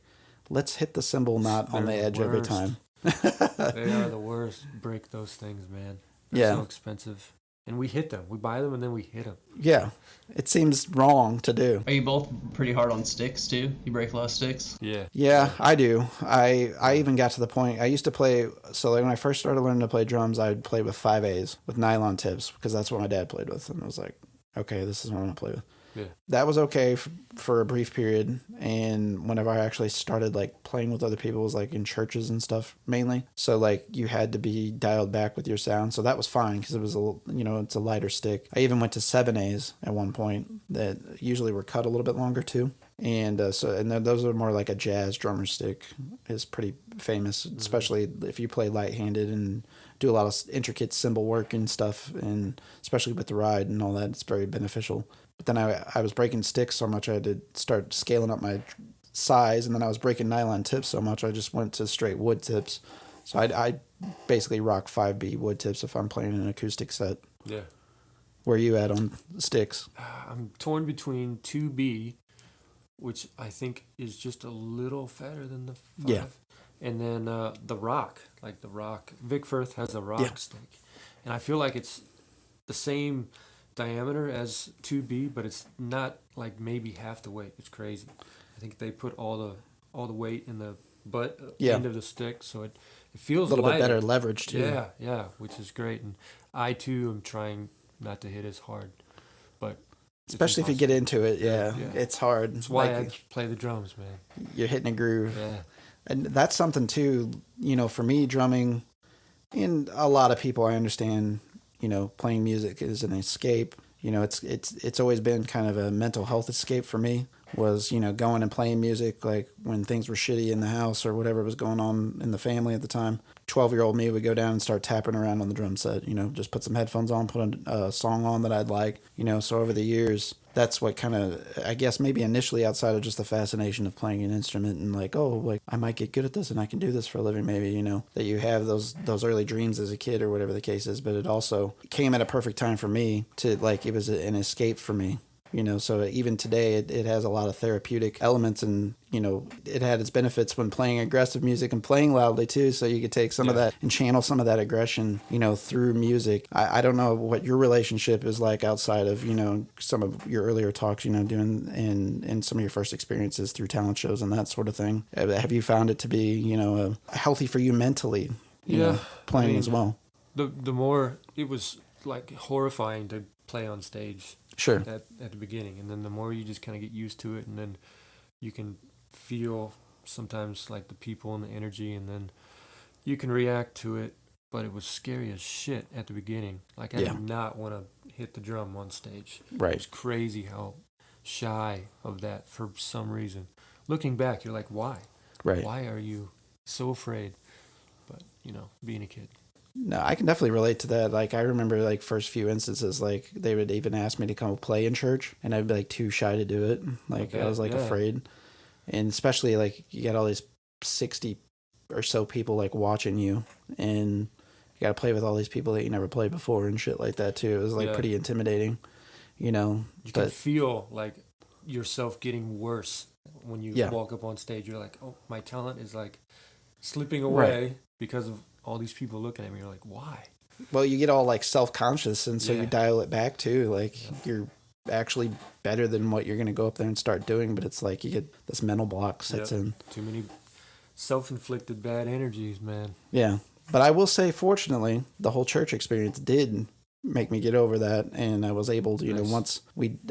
let's hit the cymbal not on the edge every time. They are the worst. Break those things, man. They're so expensive. And we hit them. We buy them and then we hit them. Yeah. It seems wrong to do. Are you both pretty hard on sticks, too? You break a lot of sticks? Yeah. Yeah, I do. I even got to the point, I used to play, so like when I first started learning to play drums, I'd play with 5As, with nylon tips, because that's what my dad played with. And I was like, okay, this is what I'm going to play with. Yeah. That was okay for a brief period, and whenever I actually started like playing with other people, it was like in churches and stuff mainly. So like you had to be dialed back with your sound, so that was fine because it was it's a lighter stick. I even went to 7As at one point that usually were cut a little bit longer too, and those are more like a jazz drummer stick. Is pretty famous, especially if you play light-handed and do a lot of intricate cymbal work and stuff, and especially with the ride and all that, it's very beneficial. But then I was breaking sticks so much I had to start scaling up my size, and then I was breaking nylon tips so much I just went to straight wood tips. So I basically rock 5B wood tips if I'm playing an acoustic set. Yeah. Where are you at on sticks? I'm torn between 2B, which I think is just a little fatter than the 5. Yeah. And then the rock, like the rock. Vic Firth has a rock stick. And I feel like it's the same diameter as 2B, but it's not like maybe half the weight. It's crazy. I think they put all the weight in the butt end of the stick, so it feels a little bit better leverage too. Yeah, which is great. And I too am trying not to hit as hard, but especially if you get into it, it's hard. That's why I play the drums, man. You're hitting a groove. Yeah. And that's something too, for me, drumming, and a lot of people I understand, playing music is an escape. It's always been kind of a mental health escape for me, was, going and playing music, like when things were shitty in the house or whatever was going on in the family at the time. 12-year-old me would go down and start tapping around on the drum set, just put some headphones on, put a song on that I'd like, so over the years, that's what kind of, I guess maybe initially outside of just the fascination of playing an instrument and like, oh, like I might get good at this and I can do this for a living maybe, that you have those early dreams as a kid or whatever the case is, but it also came at a perfect time for me to like, it was an escape for me. So even today it has a lot of therapeutic elements, and, it had its benefits when playing aggressive music and playing loudly too. So you could take some of that and channel some of that aggression, through music. I don't know what your relationship is like outside of, some of your earlier talks, doing and some of your first experiences through talent shows and that sort of thing. Have you found it to be, healthy for you mentally, playing as well? The more it was like horrifying to play on stage. Sure. At the beginning, and then the more you just kind of get used to it, and then you can feel sometimes like the people and the energy, and then you can react to it. But it was scary as shit at the beginning. Like I did not want to hit the drum on stage. Right. It was crazy how shy of that for some reason. Looking back, you're like, why? Right. Why are you so afraid. But, being a kid. No, I can definitely relate to that. Like, I remember, like, first few instances, like, they would even ask me to come play in church, and I'd be, like, too shy to do it. Like, I was, like, afraid. And especially, like, you got all these 60 or so people, like, watching you, and you got to play with all these people that you never played before and shit like that, too. It was, like, pretty intimidating, You can feel, like, yourself getting worse when you walk up on stage. You're like, oh, my talent is, like, slipping away because of all these people looking at me. You're like, why? Well, you get all like self-conscious, and so you dial it back too. Like you're actually better than what you're going to go up there and start doing, but it's like you get this mental block sets in. Too many self-inflicted bad energies, man. Yeah. But I will say, fortunately, the whole church experience did make me get over that, and I was able to, once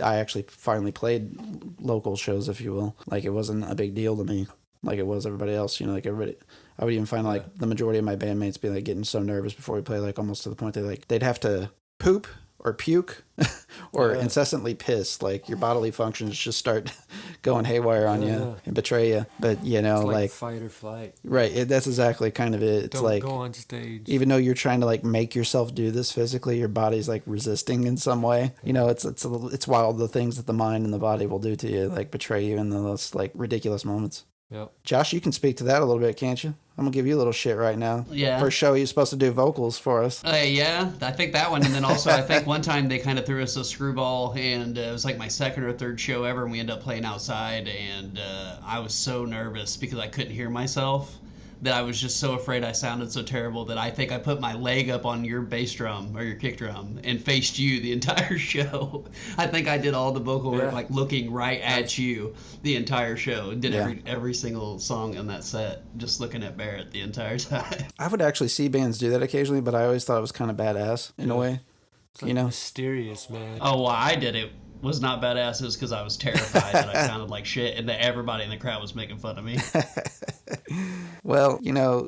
I actually finally played local shows, if you will. Like, it wasn't a big deal to me like it was everybody else, like everybody. I would even find like the majority of my bandmates be like getting so nervous before we play, like almost to the point they'd have to poop or puke or incessantly piss. Like your bodily functions just start going haywire on you and betray you. But it's like fight or flight. Right. That's exactly kind of it. It's Don't like go on stage. Even though you're trying to like make yourself do this physically, your body's like resisting in some way. It's wild the things that the mind and the body will do to you, like betray you in those like ridiculous moments. Yep. Josh, you can speak to that a little bit, can't you? I'm going to give you a little shit right now. Yeah. First show, you're supposed to do vocals for us. Yeah, I think that one. And then also, I think one time they kind of threw us a screwball, and it was like my second or third show ever, and we ended up playing outside, and I was so nervous because I couldn't hear myself that I was just so afraid I sounded so terrible that I think I put my leg up on your bass drum or your kick drum and faced you the entire show. I think I did all the vocal work like looking right at you the entire show. Did every single song on that set, just looking at Barrett the entire time. I would actually see bands do that occasionally, but I always thought it was kind of badass in a way. It's like mysterious, man. Oh, well, I did it. Was not badass. It was because I was terrified that I sounded like shit and that everybody in the crowd was making fun of me. Well,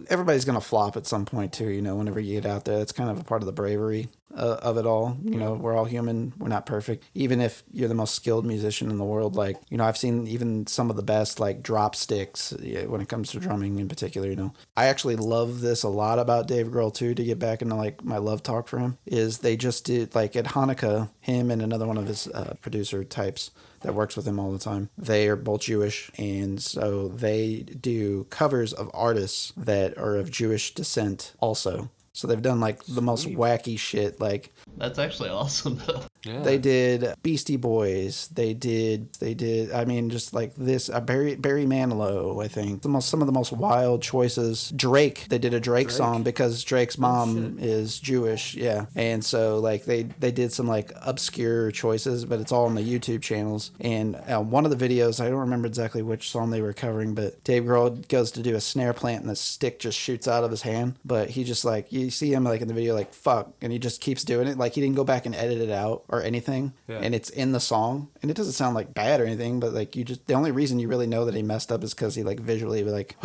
everybody's going to flop at some point too, whenever you get out there. It's kind of a part of the bravery of it all. We're all human. We're not perfect. Even if you're the most skilled musician in the world, like, I've seen even some of the best like drop sticks when it comes to drumming in particular, I actually love this a lot about Dave Grohl too, to get back into like my love talk for him, is they just did like at Hanukkah, him and another one of his producer types that works with him all the time. They are both Jewish, and so they do covers of artists that are of Jewish descent also. So they've done like the most wacky shit. Like, that's actually awesome though. Yeah. They did Beastie Boys. They did. I mean, just like this. Barry Manilow, I think. Some of the most wild choices. Drake. They did a Drake song because Drake's mom is Jewish. Yeah, and so like they did some like obscure choices, but it's all on the YouTube channels. And one of the videos, I don't remember exactly which song they were covering, but Dave Grohl goes to do a snare plant and the stick just shoots out of his hand. But he just like, you see him like in the video like fuck, and he just keeps doing it. Like he didn't go back and edit it out or anything, and it's in the song, and it doesn't sound like bad or anything, but like the only reason you really know that he messed up is because he like visually like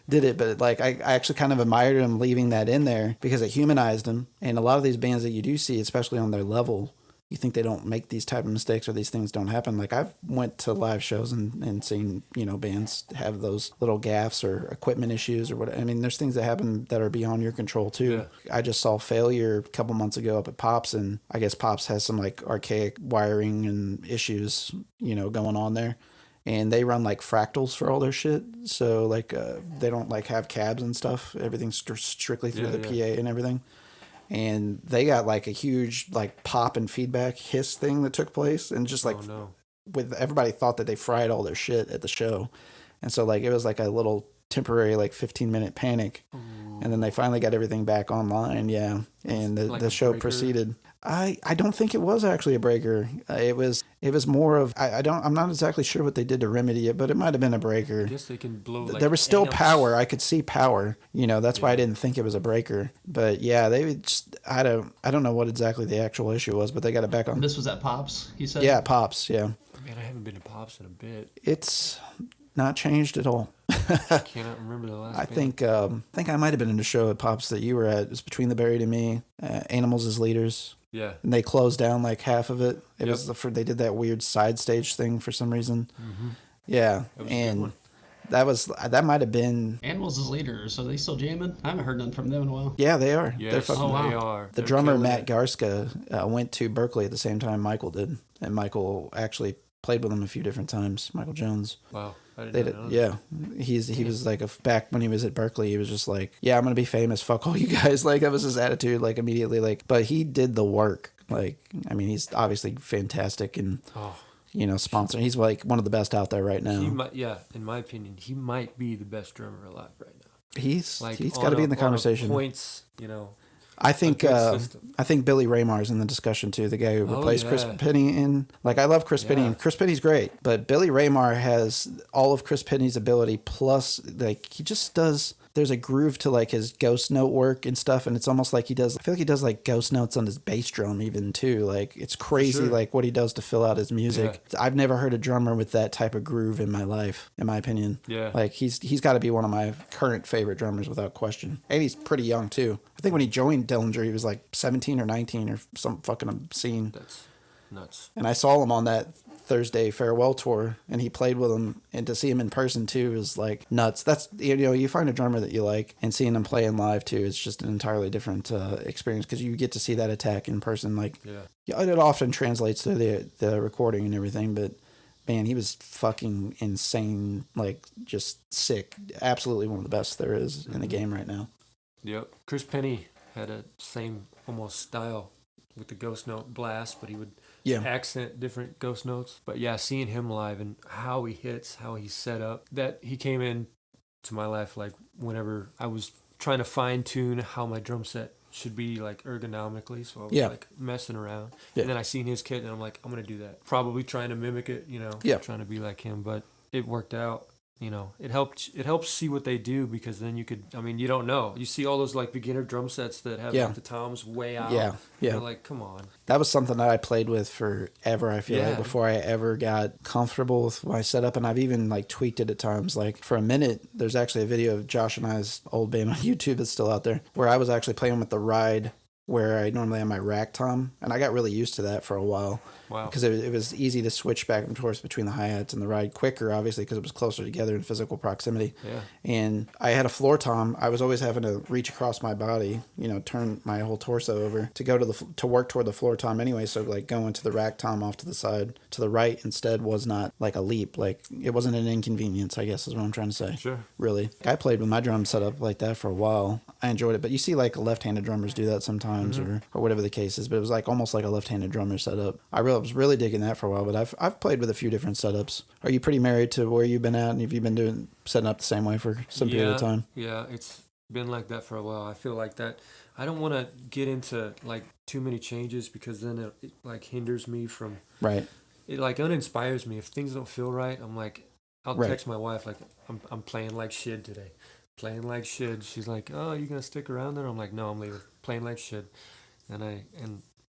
did it. But like I actually kind of admired him leaving that in there because it humanized him. And a lot of these bands that you do see, especially on their level, you think they don't make these type of mistakes or these things don't happen. Like I've went to live shows and seen, bands have those little gaffes or equipment issues or what. I mean, there's things that happen that are beyond your control too. Yeah. I just saw Failure a couple months ago up at Pops, and I guess Pops has some like archaic wiring and issues, going on there. And they run like fractals for all their shit. So like they don't like have cabs and stuff. Everything's strictly through the PA and everything. And they got like a huge like pop and feedback hiss thing that took place, and just like with everybody thought that they fried all their shit at the show, and so like it was like a little temporary like 15-minute panic. Ooh. And then they finally got everything back online, and the show proceeded. I don't think it was actually a breaker. It was more of I'm not exactly sure what they did to remedy it, but it might have been a breaker. I guess they can blow. Like, there was still power. I could see power. That's why I didn't think it was a breaker. But yeah, they just I don't know what exactly the actual issue was, but they got it back on. This was at Pops, you said? Yeah, Pops. Yeah. Man, I haven't been to Pops in a bit. It's not changed at all. I cannot remember the last. I think I might have been in a show at Pops that you were at. It was Between the Buried and Me, Animals as Leaders. Yeah. And they closed down like half of it. They did that weird side stage thing for some reason. Mm-hmm. Yeah. And that might have been. Animals is leader, so they still jamming? I haven't heard nothing from them in a while. Yeah, they are. Yes, They're fucking, they are. The drummer Matt Garska went to Berkeley at the same time Michael did, and Michael actually played with him a few different times. Michael Jones. Wow. He was like back when he was at Berkeley, he was just like, yeah, I'm gonna be famous, fuck all you guys. Like, that was his attitude, like, immediately. Like, but he did the work. Like, I mean, he's obviously fantastic and sponsor. He's like one of the best out there right now. In my opinion, he might be the best drummer alive right now. He's got to be in the conversation. Points, I think Billy Raymar's in the discussion too. The guy who replaced Chris Penny in. Like, I love Chris Penny, and Chris Penny's great, but Billy Raymar has all of Chris Penny's ability, plus like he just does. There's a groove to like his ghost note work and stuff, and it's almost like I feel like he does like ghost notes on his bass drum even too. Like, it's crazy, like what he does to fill out his music. Yeah. I've never heard a drummer with that type of groove in my life, in my opinion. Yeah. Like, he's got to be one of my current favorite drummers without question. And he's pretty young too. I think when he joined Dillinger, he was like 17 or 19 or some fucking obscene. That's nuts. And I saw him on that Thursday farewell tour, and he played with him, and to see him in person too is like nuts. That's, you find a drummer that you like, and seeing him playing live too is just an entirely different experience, because you get to see that attack in person. Like, it often translates to the recording and everything, but man, he was fucking insane, like, just sick. Absolutely one of the best there is in the game right now. Yep. Chris Penny had a same almost style with the ghost note blast, but he would accent different ghost notes. But yeah, seeing him live and how he hits, how he's set up, that he came in to my life like whenever I was trying to fine tune how my drum set should be, like, ergonomically. So I was like messing around. Yeah. And then I seen his kit and I'm like, I'm going to do that. Probably trying to mimic it, trying to be like him, but it worked out. It helps see what they do, because then you don't know. You see all those like beginner drum sets that have like the toms way out. Yeah. You're like, come on. That was something that I played with forever, I feel like, before I ever got comfortable with my setup. And I've even like tweaked it at times. Like, for a minute, there's actually a video of Josh and I's old band on YouTube that's still out there, where I was actually playing with the ride where I normally have my rack tom, and I got really used to that for a while. Wow. Because it was easy to switch back and forth between the hi-hats and the ride quicker, obviously, because it was closer together in physical proximity. Yeah. And I had a floor tom. I was always having to reach across my body, turn my whole torso over to go to work toward the floor tom anyway. So like going to the rack tom off to the side to the right instead was not like a leap. Like, it wasn't an inconvenience, I guess is what I'm trying to say. Sure. Really. I played with my drum set up like that for a while. I enjoyed it. But you see like left-handed drummers do that sometimes, or whatever the case is. But it was like almost like a left-handed drummer setup. I was really digging that for a while, but I've played with a few different setups. Are you pretty married to where you've been at, and have you been setting up the same way for some period of time? Yeah, it's been like that for a while. I feel like that I don't want to get into like too many changes, because then it like hinders me from it like uninspires me. If things don't feel right, I'm like, I'll text my wife like, I'm playing like shit today. Playing like shit. She's like, oh, you gonna stick around there? I'm like, no, I'm leaving. Playing like shit.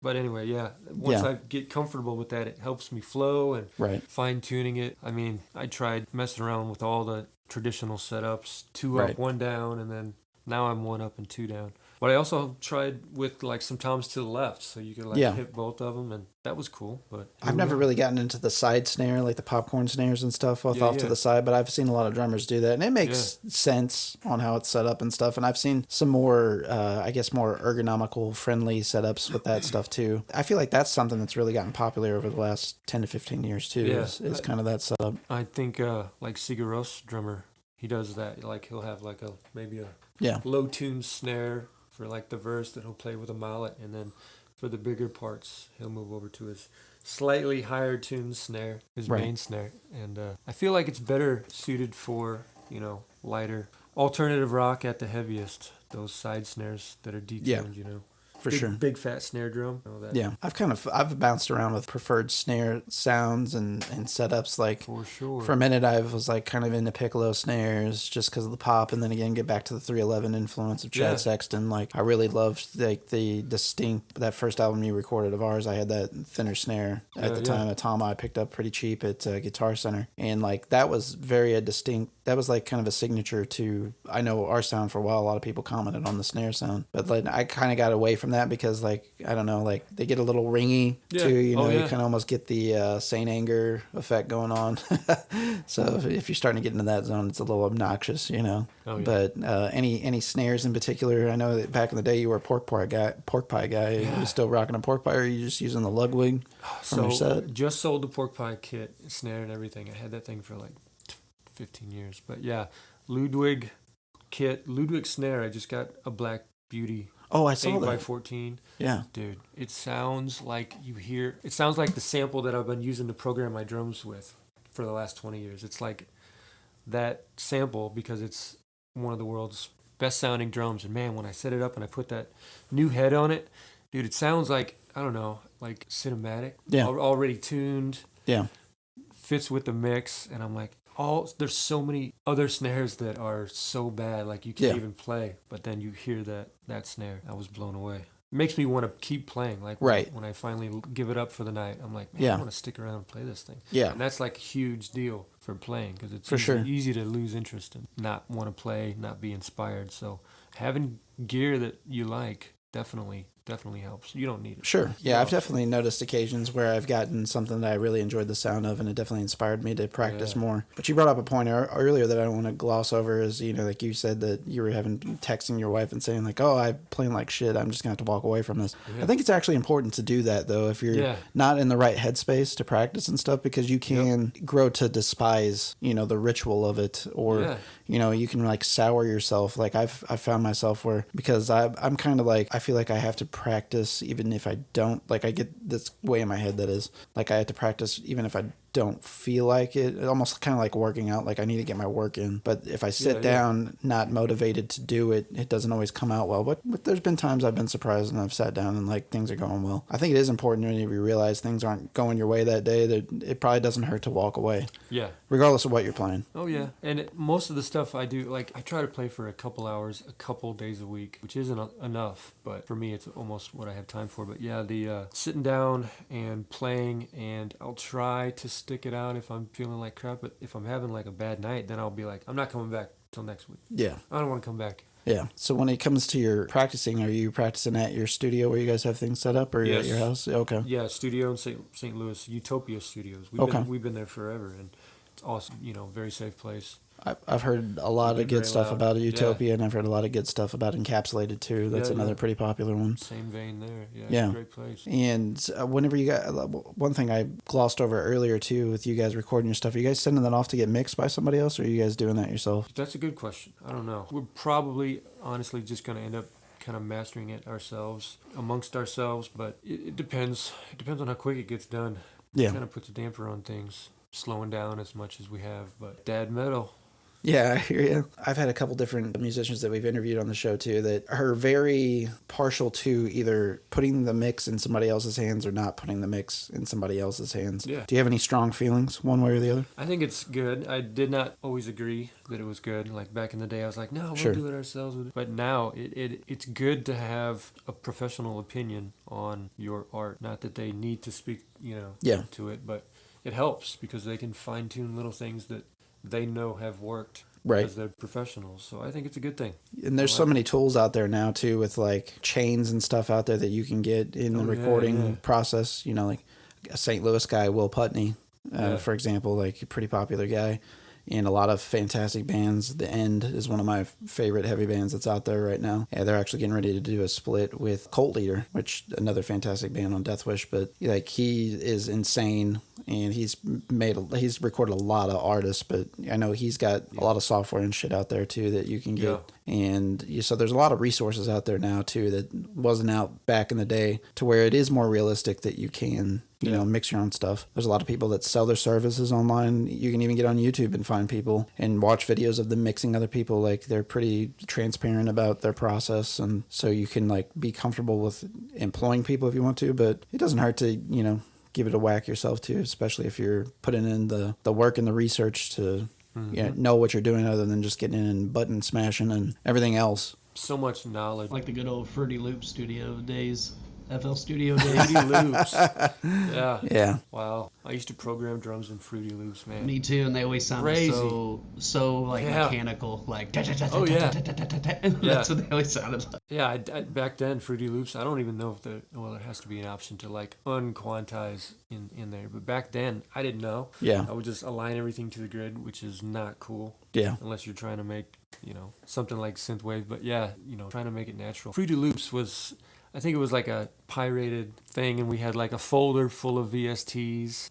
But anyway, once I get comfortable with that, it helps me flow and fine-tuning it. I mean, I tried messing around with all the traditional setups, 2 up, 1 down, and then now I'm 1 up and 2 down. But I also tried with like some toms to the left, so you could like hit both of them, and that was cool. But I've never really gotten into the side snare, like the popcorn snares and stuff off to the side, but I've seen a lot of drummers do that, and it makes sense on how it's set up and stuff. And I've seen some more, I guess, more ergonomical friendly setups with that stuff too. I feel like that's something that's really gotten popular over the last 10 to 15 years too. Is kind of that setup. I think like Sigaros drummer, he does that. Like, he'll have like maybe a low tune snare for like the verse that he'll play with a mallet, and then for the bigger parts he'll move over to his slightly higher tuned snare, his main snare, and I feel like it's better suited for lighter alternative rock at the heaviest, those side snares that are detuned, For sure. Big fat snare drum. Yeah. I've bounced around with preferred snare sounds and setups. Like, for sure. For a minute, I was like kind of into piccolo snares just because of the pop. And then again, get back to the 311 influence of Chad Sexton. Like, I really loved like the distinct, that first album you recorded of ours. I had that thinner snare at the time, a tom I picked up pretty cheap at Guitar Center. And like, that was very distinct. That was like kind of a signature to, I know, our sound for a while. A lot of people commented on the snare sound, but like I kind of got away from that because, like, I don't know, like they get a little ringy too. You know, you kind of almost get the Saint Anger effect going on. So if you're starting to get into that zone, it's a little obnoxious, you know. Oh, yeah. But any snares in particular? I know that back in the day you were a pork pie guy. Yeah. Are you still rocking a pork pie, or are you just using the Ludwig from your set? Just sold the pork pie kit, snare and everything. I had that thing for like 15 years. But yeah, Ludwig kit, Ludwig snare. I just got a Black Beauty. Oh, I saw that. 8x14. Yeah. Dude, it sounds like it sounds like the sample that I've been using to program my drums with for the last 20 years. It's like that sample because it's one of the world's best sounding drums. And man, when I set it up and I put that new head on it, dude, it sounds like, I don't know, like cinematic. Yeah. Already tuned. Yeah. Fits with the mix. And I'm like, there's so many other snares that are so bad, like you can't even play. But then you hear that snare. I was blown away. It makes me want to keep playing. Like when I finally give it up for the night, I'm like, man, I want to stick around and play this thing. Yeah. And that's like a huge deal for playing because it's easy to lose interest and not want to play, not be inspired. So having gear that you like definitely helps. You don't need it. Sure. Yeah, I've definitely noticed occasions where I've gotten something that I really enjoyed the sound of, and it definitely inspired me to practice more. But you brought up a point earlier that I don't want to gloss over is, you know, like you said that you were texting your wife and saying like, oh, I'm playing like shit. I'm just going to have to walk away from this. Yeah. I think it's actually important to do that, though, if you're not in the right headspace to practice and stuff, because you can grow to despise, you know, the ritual of it, or, you know, you can like sour yourself. Like I've found myself where, because I'm kind of like, I feel like I have to practice even if I don't, like I get this way in my head that is like I have to practice even if I don't feel like it. It's almost kind of like working out, like I need to get my work in, but if I sit down not motivated to do it, it doesn't always come out well. But there's been times I've been surprised and I've sat down and like things are going well. I think it is important when you realize things aren't going your way that day, that it probably doesn't hurt to walk away, regardless of what you're playing. And most of the stuff I do, like I try to play for a couple hours a couple days a week, which isn't enough, but for me it's almost what I have time for. But the sitting down and playing, and I'll try to stick it out if I'm feeling like crap. But if I'm having like a bad night, then I'll be like, I'm not coming back till next week. Yeah. I don't want to come back. Yeah. So when it comes to your practicing, are you practicing at your studio where you guys have things set up, or at your house? Okay. Yeah, studio in St. Louis, Utopia Studios. We've been there forever, and it's awesome. You know, very safe place. I've heard a lot of good stuff about Utopia, and I've heard a lot of good stuff about Encapsulated too. That's another pretty popular one. Same vein there. Yeah. Great place. And whenever you got, one thing I glossed over earlier too, with you guys recording your stuff, are you guys sending that off to get mixed by somebody else, or are you guys doing that yourself? That's a good question. I don't know. We're probably honestly just going to end up kind of mastering it amongst ourselves, but it depends. It depends on how quick it gets done. Yeah. It kind of puts a damper on things, slowing down as much as we have. But dad metal. Yeah, I hear you. I've had a couple different musicians that we've interviewed on the show too that are very partial to either putting the mix in somebody else's hands or not putting the mix in somebody else's hands. Yeah. Do you have any strong feelings one way or the other? I think it's good. I did not always agree that it was good. Like back in the day, I was like, no, we'll do it ourselves. But now it's good to have a professional opinion on your art. Not that they need to speak, to it, but it helps because they can fine tune little things that they know have worked because they're professionals. So I think it's a good thing. And there's so many tools out there now too, with like chains and stuff out there that you can get in the recording process. You know, like a St. Louis guy, Will Putney, for example, like a pretty popular guy. And a lot of fantastic bands. The End is one of my favorite heavy bands that's out there right now. Yeah, they're actually getting ready to do a split with Cult Leader, which another fantastic band on Death Wish. But like he is insane, and he's recorded a lot of artists. But I know he's got a lot of software and shit out there too that you can get. And so there's a lot of resources out there now too that wasn't out back in the day, to where it is more realistic that you can mix your own stuff. There's a lot of people that sell their services online. You can even get on YouTube and find people and watch videos of them mixing other people. Like they're pretty transparent about their process, and so you can like be comfortable with employing people if you want to, but it doesn't hurt to give it a whack yourself too, especially if you're putting in the work and the research to know what you're doing, other than just getting in and button smashing and everything else. So much knowledge. Like the good old Fruity Loop studio days. FL Studio days. Fruity Loops. Yeah. Yeah. Wow. I used to program drums in Fruity Loops, man. Me too, and they always sounded Crazy. so like Yeah. mechanical, like. Oh, yeah. That's what they always sounded like. Yeah, I back then, Fruity Loops, I don't even know if there has to be an option to like unquantize in there. But back then, I didn't know. Yeah. I would just align everything to the grid, which is not cool. Yeah. Unless you're trying to make, something like synthwave. But yeah, trying to make it natural. Fruity Loops was, I think it was like a pirated thing, and we had like a folder full of VSTs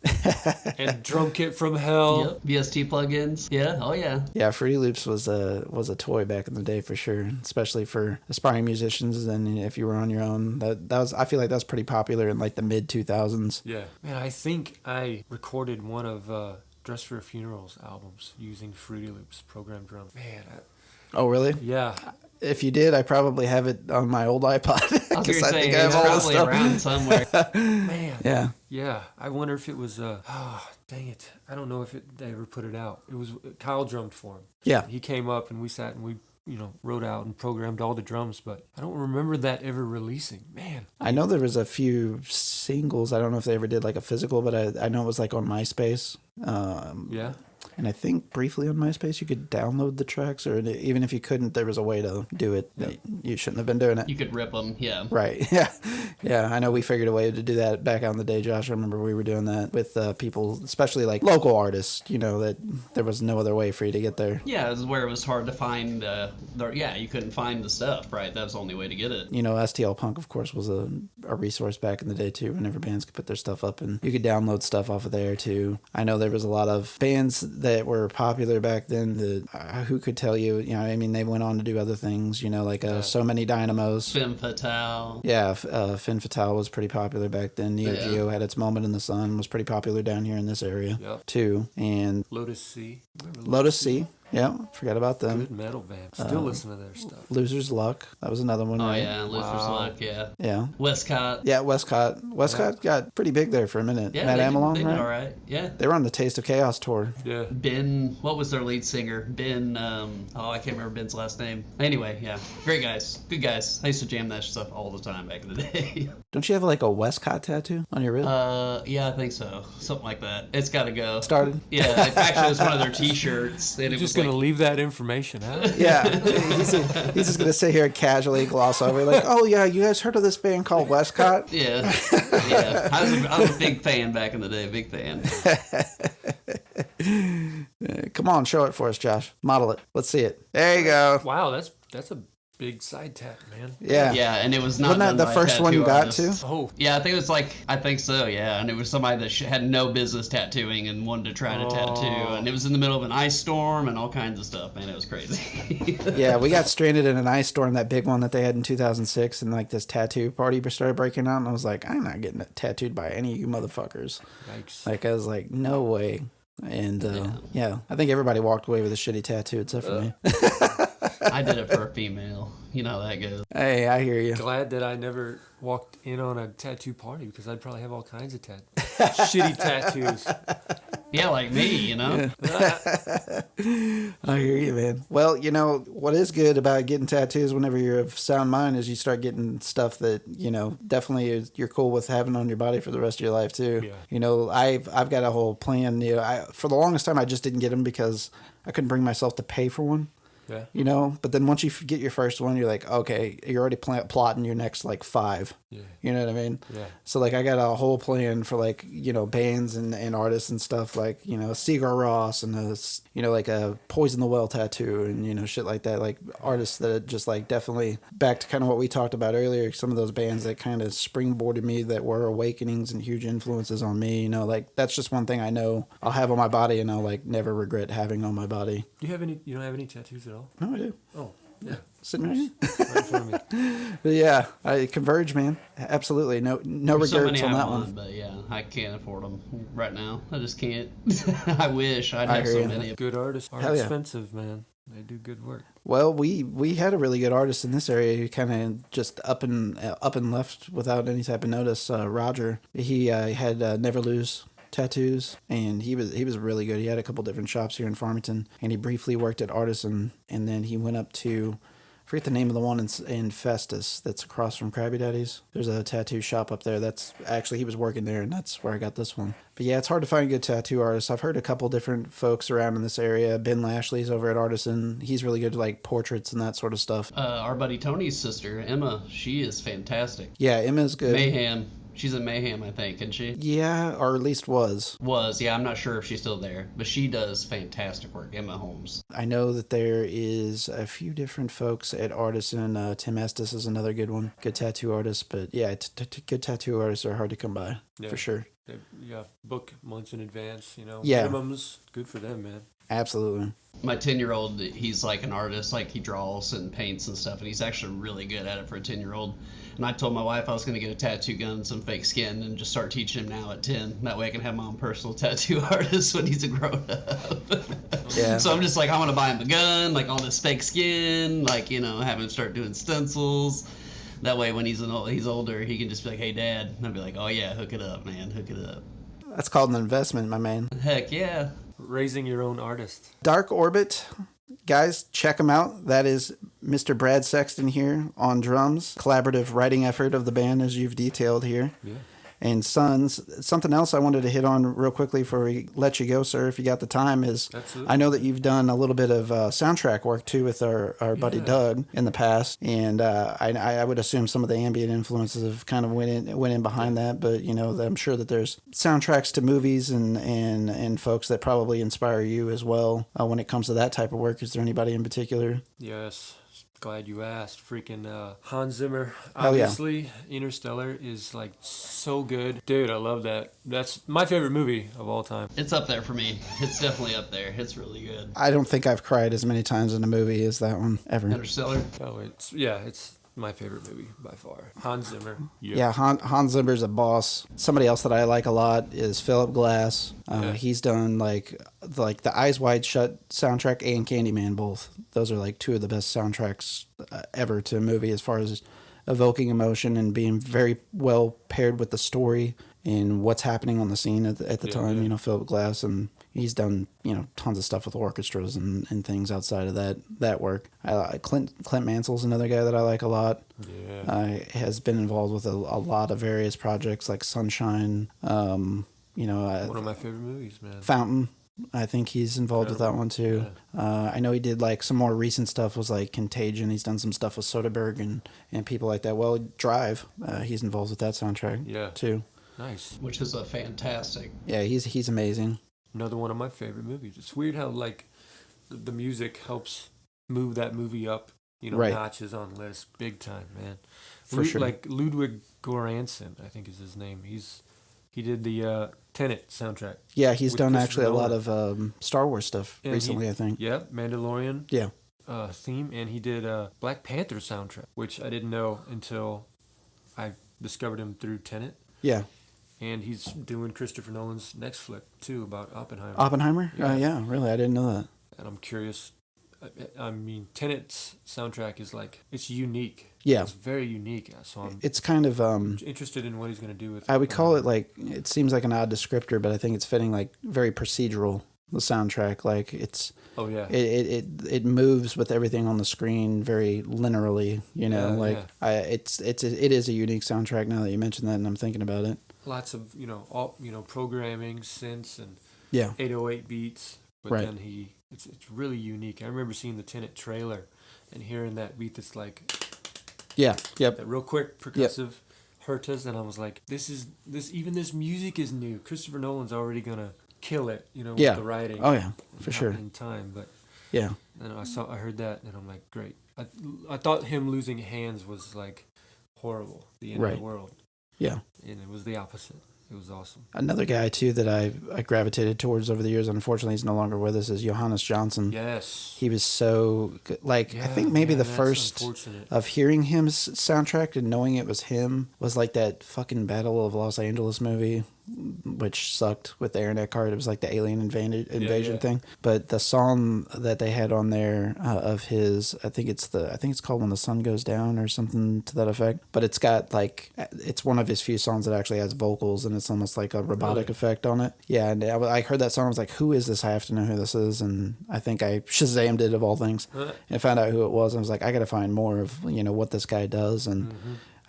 and drum kit from hell. Yep. VST plugins. Yeah. Oh yeah. Yeah, Fruity Loops was a toy back in the day for sure, especially for aspiring musicians. And if you were on your own, that was, I feel like that was pretty popular in like the mid 2000s. Yeah. Man, I think I recorded one of Dress for a Funeral's albums using Fruity Loops programmed drum. Man, Oh, really? yeah. If you did, I probably have it on my old iPod. I was gonna say I have it's all the probably stuff. around somewhere. Man. Yeah. Yeah. I wonder if it was, dang it. I don't know if they ever put it out. It was, Kyle drummed for him. Yeah. He came up and we sat and we, wrote out and programmed all the drums, but I don't remember that ever releasing. Man. I know there was a few singles. I don't know if they ever did like a physical, but I know it was like on MySpace. Yeah. And I think briefly on MySpace you could download the tracks, or even if you couldn't, there was a way to do it. Yeah. You shouldn't have been doing it. You could rip them. Yeah. Right. Yeah. Yeah. I know we figured a way to do that back on the day, Josh. I remember we were doing that with people, especially like local artists, that there was no other way for you to get there. Yeah, it was where it was hard to find. You couldn't find the stuff. Right. That was the only way to get it. STL Punk, of course, was a resource back in the day too, whenever bands could put their stuff up, and you could download stuff off of there too. I know there was a lot of bands that were popular back then that who could tell you, they went on to do other things, like So Many Dynamos. Femme Fatale. Yeah, Fin Fatale was pretty popular back then. Neo Geo had its moment in the sun, was pretty popular down here in this area too. And Lotus C. Lotus C. Yeah, forgot about them. Good metal band. Still listen to their stuff. Loser's Luck. That was another one, Oh right? yeah, Luther's Luck. Yeah. Yeah. Westcott. Yeah, Westcott. Westcott got pretty big there for a minute. Yeah, Matt Amelon, they did right? all right. Yeah. They were on the Taste of Chaos tour. Yeah. Ben, what was their lead singer? Ben, I can't remember Ben's last name. Anyway, yeah. Great guys. Good guys. I used to jam that stuff all the time back in the day. Don't you have like a Westcott tattoo on your wrist? Yeah, I think so. Something like that. It's got to go. Started? Yeah, actually, it was one of their T-shirts. And You're it just was going to leave that information out? Yeah. He's just going to sit here and casually gloss over like, oh, yeah, you guys heard of this band called Westcott? Yeah. Yeah. I was a big fan back in the day. Big fan. Come on, show it for us, Josh. Model it. Let's see it. There you go. Wow, that's a big side tat, man. Yeah. Yeah, and it was not. Wasn't that done the by a first one tattoo you got artist. to? Oh. Yeah, I think so, yeah. And it was somebody that had no business tattooing and wanted to try to tattoo. And it was in the middle of an ice storm and all kinds of stuff, man. It was crazy. Yeah, we got stranded in an ice storm, that big one that they had in 2006, and like this tattoo party started breaking out, and I was like, I'm not getting tattooed by any of you motherfuckers. Yikes. Like, I was like, no way. And yeah, I think everybody walked away with a shitty tattoo except for me. I did it for a female. You know how that goes. Hey, I hear you. Glad that I never walked in on a tattoo party, because I'd probably have all kinds of shitty tattoos. Yeah, like me, you know? I hear you, man. Well, what is good about getting tattoos whenever you're of sound mind is you start getting stuff that, definitely you're cool with having on your body for the rest of your life, too. Yeah. I've got a whole plan. For the longest time, I just didn't get them because I couldn't bring myself to pay for one. Yeah. But then once you get your first one, you're like, okay, you're already plotting your next like 5. Yeah. You know what I mean? Yeah. So like I got a whole plan for like, bands and artists and stuff like, Sigur Rós and like a Poison the Well tattoo and, shit like that. Like artists that just like definitely back to kind of what we talked about earlier, some of those bands that kind of springboarded me that were awakenings and huge influences on me, like that's just one thing I know I'll have on my body and I'll like never regret having on my body. You don't have any tattoos at all? No, I do. Oh, yeah. Sitting right here. Right in front of me. But yeah, I Converge, man. Absolutely. No There's so regrets many on I that want, one. but yeah, I can't afford them right now. I just can't. I wish I'd I have hear so you. many. Good artists are Hell yeah. expensive, man. They do good work. Well, we had a really good artist in this area who kind of just up and left without any type of notice. Roger, he had Never Lose tattoos, and he was really good. He had a couple different shops here in Farmington, and he briefly worked at Artisan, and then he went up to I forget the name of the one in Festus that's across from Krabby Daddy's. There's a tattoo shop up there. That's actually, he was working there, and that's where I got this one. But yeah, it's hard to find good tattoo artists. I've heard a couple different folks around in this area. Ben Lashley's over at Artisan. He's really good at like portraits and that sort of stuff. Our buddy Tony's sister, Emma, she is fantastic. Yeah, Emma's good. Mayhem. She's in Mayhem, I think, isn't she? Yeah, or at least was. Yeah, I'm not sure if she's still there, but she does fantastic work, Emma Holmes. I know that there is a few different folks at Artisan. Tim Estes is another good one, good tattoo artist. But yeah, good tattoo artists are hard to come by, for sure. Yeah, book months in advance, Yeah. Minimums, good for them, man. Absolutely. My 10-year-old, he's like an artist, like he draws and paints and stuff, and he's actually really good at it for a 10-year-old. And I told my wife I was going to get a tattoo gun and some fake skin and just start teaching him now at 10. That way I can have my own personal tattoo artist when he's a grown-up. Yeah. So I'm just like, I want to buy him a gun, like all this fake skin, like, have him start doing stencils. That way when he's older, he can just be like, hey, Dad. And I'll be like, oh, yeah, hook it up, man, hook it up. That's called an investment, my man. Heck, yeah. Raising your own artist. Dark Orbit, guys, check him out. That is Mr. Brad Sexton here on drums. Collaborative writing effort of the band, as you've detailed here. Yeah. And SUNDS. Something else I wanted to hit on real quickly before we let you go, sir, if you got the time, is Absolutely. I know that you've done a little bit of soundtrack work, too, with our buddy Doug in the past. And I would assume some of the ambient influences have kind of went in behind that. But, I'm sure that there's soundtracks to movies and folks that probably inspire you as well when it comes to that type of work. Is there anybody in particular? Yes. Glad you asked. Freaking Hans Zimmer. Hell yeah. Obviously, Interstellar is like so good. Dude, I love that. That's my favorite movie of all time. It's up there for me. It's definitely up there. It's really good. I don't think I've cried as many times in a movie as that one ever. Interstellar? Oh, it's my favorite movie by far. Hans Zimmer. Yeah, Hans Zimmer's a boss. Somebody else that I like a lot is Philip Glass. He's done like the Eyes Wide Shut soundtrack and Candyman both. Those are like two of the best soundtracks ever to a movie as far as evoking emotion and being very well paired with the story and what's happening on the scene at the time. Yeah. Philip Glass, and he's done tons of stuff with orchestras and things outside of that work. Clint Mansell's another guy that I like a lot. Yeah. Has been involved with a lot of various projects like Sunshine. One of my favorite movies, man. Fountain. I think he's involved with that one too. Yeah. I know he did like some more recent stuff was like Contagion. He's done some stuff with Soderbergh and people like that. Well, Drive. He's involved with that soundtrack too. Nice. Which is a fantastic. Yeah, he's amazing. Another one of my favorite movies. It's weird how like the music helps move that movie up, Right. notches on lists big time, man. For sure. Like Ludwig Göransson, I think is his name. He did the Tenet soundtrack. Yeah, he's with done Christopher actually a lot Nolan. of Star Wars stuff And recently, I think. Yeah, Mandalorian. Yeah. Theme, and he did Black Panther soundtrack, which I didn't know until I discovered him through Tenet. Yeah. And he's doing Christopher Nolan's next flick too about Oppenheimer. Oppenheimer? Yeah. Yeah, really, I didn't know that. And I'm curious. I mean, Tenet's soundtrack is like, it's unique. Yeah. It's very unique. So I'm It's kind of interested in what he's going to do with it. I would call it like, it seems like an odd descriptor, but I think it's fitting, like very procedural, the soundtrack. Like it's, Oh yeah. it moves with everything on the screen very linearly, it is a unique soundtrack now that you mentioned that and I'm thinking about it. Lots of, programming, synths and Yeah. 808 beats. But Right. then it's really unique. I remember seeing the Tenet trailer and hearing that beat that's like Yeah. Yep. that real quick percussive hurtas, and I was like, this music is new. Christopher Nolan's already gonna kill it, with Yeah. the writing. Oh yeah, for Not sure. in time, but Yeah. and I heard that, and I'm like, great. I thought him losing hands was like horrible, the end of Right. the world, Yeah. and it was the opposite. It was awesome. Another guy too that I gravitated towards over the years, unfortunately he's no longer with us, is Johannes Johnson. Yes. He was so good. Like, I think maybe the that's first unfortunate. of hearing him soundtrack and knowing it was him was like that fucking Battle of Los Angeles movie which sucked with the Aaron Eckhart. It was like the alien invasion thing. But the song that they had on there of his, I think it's called When the Sun Goes Down or something to that effect. But it's got like, it's one of his few songs that actually has vocals, and it's almost like a robotic effect on it. Yeah, and I heard that song. I was like, who is this? I have to know who this is. And I think I Shazammed it of all things and found out who it was. And I was like, I got to find more of, what this guy does. And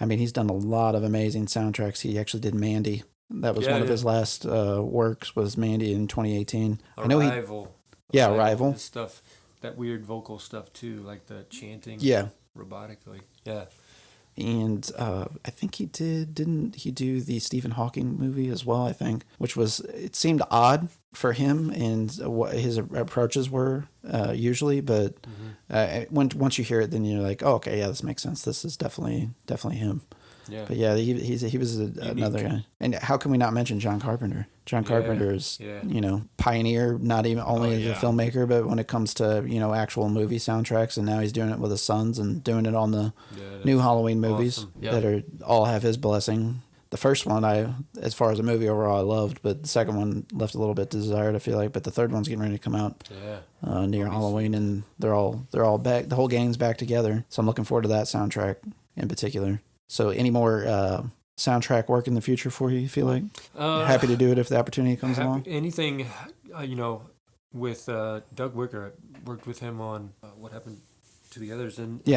I mean, he's done a lot of amazing soundtracks. He actually did Mandy. That was one of his last works, was Mandy in 2018. Arrival. Arrival. Stuff, that weird vocal stuff too, like the chanting. Yeah. Robotically. Yeah. And I think didn't he do the Stephen Hawking movie as well, I think, which it seemed odd for him and what his approaches were usually, but once you hear it, then you're like, oh, okay, yeah, this makes sense. This is definitely him. Yeah. But yeah, he was another guy. And how can we not mention John Carpenter? John Carpenter is, pioneer, not even only as a filmmaker, but when it comes to, actual movie soundtracks. And now he's doing it with his sons and doing it on the new Halloween movies that all have his blessing. The first one, as far as a movie overall, I loved, but the second one left a little bit desired, I feel like. But the third one's getting ready to come out near Halloween, and they're all back. The whole gang's back together. So I'm looking forward to that soundtrack in particular. So any more soundtrack work in the future for you feel like? Happy to do it if the opportunity comes along? Anything, with Doug Wicker. I worked with him on What Happened to the Others. And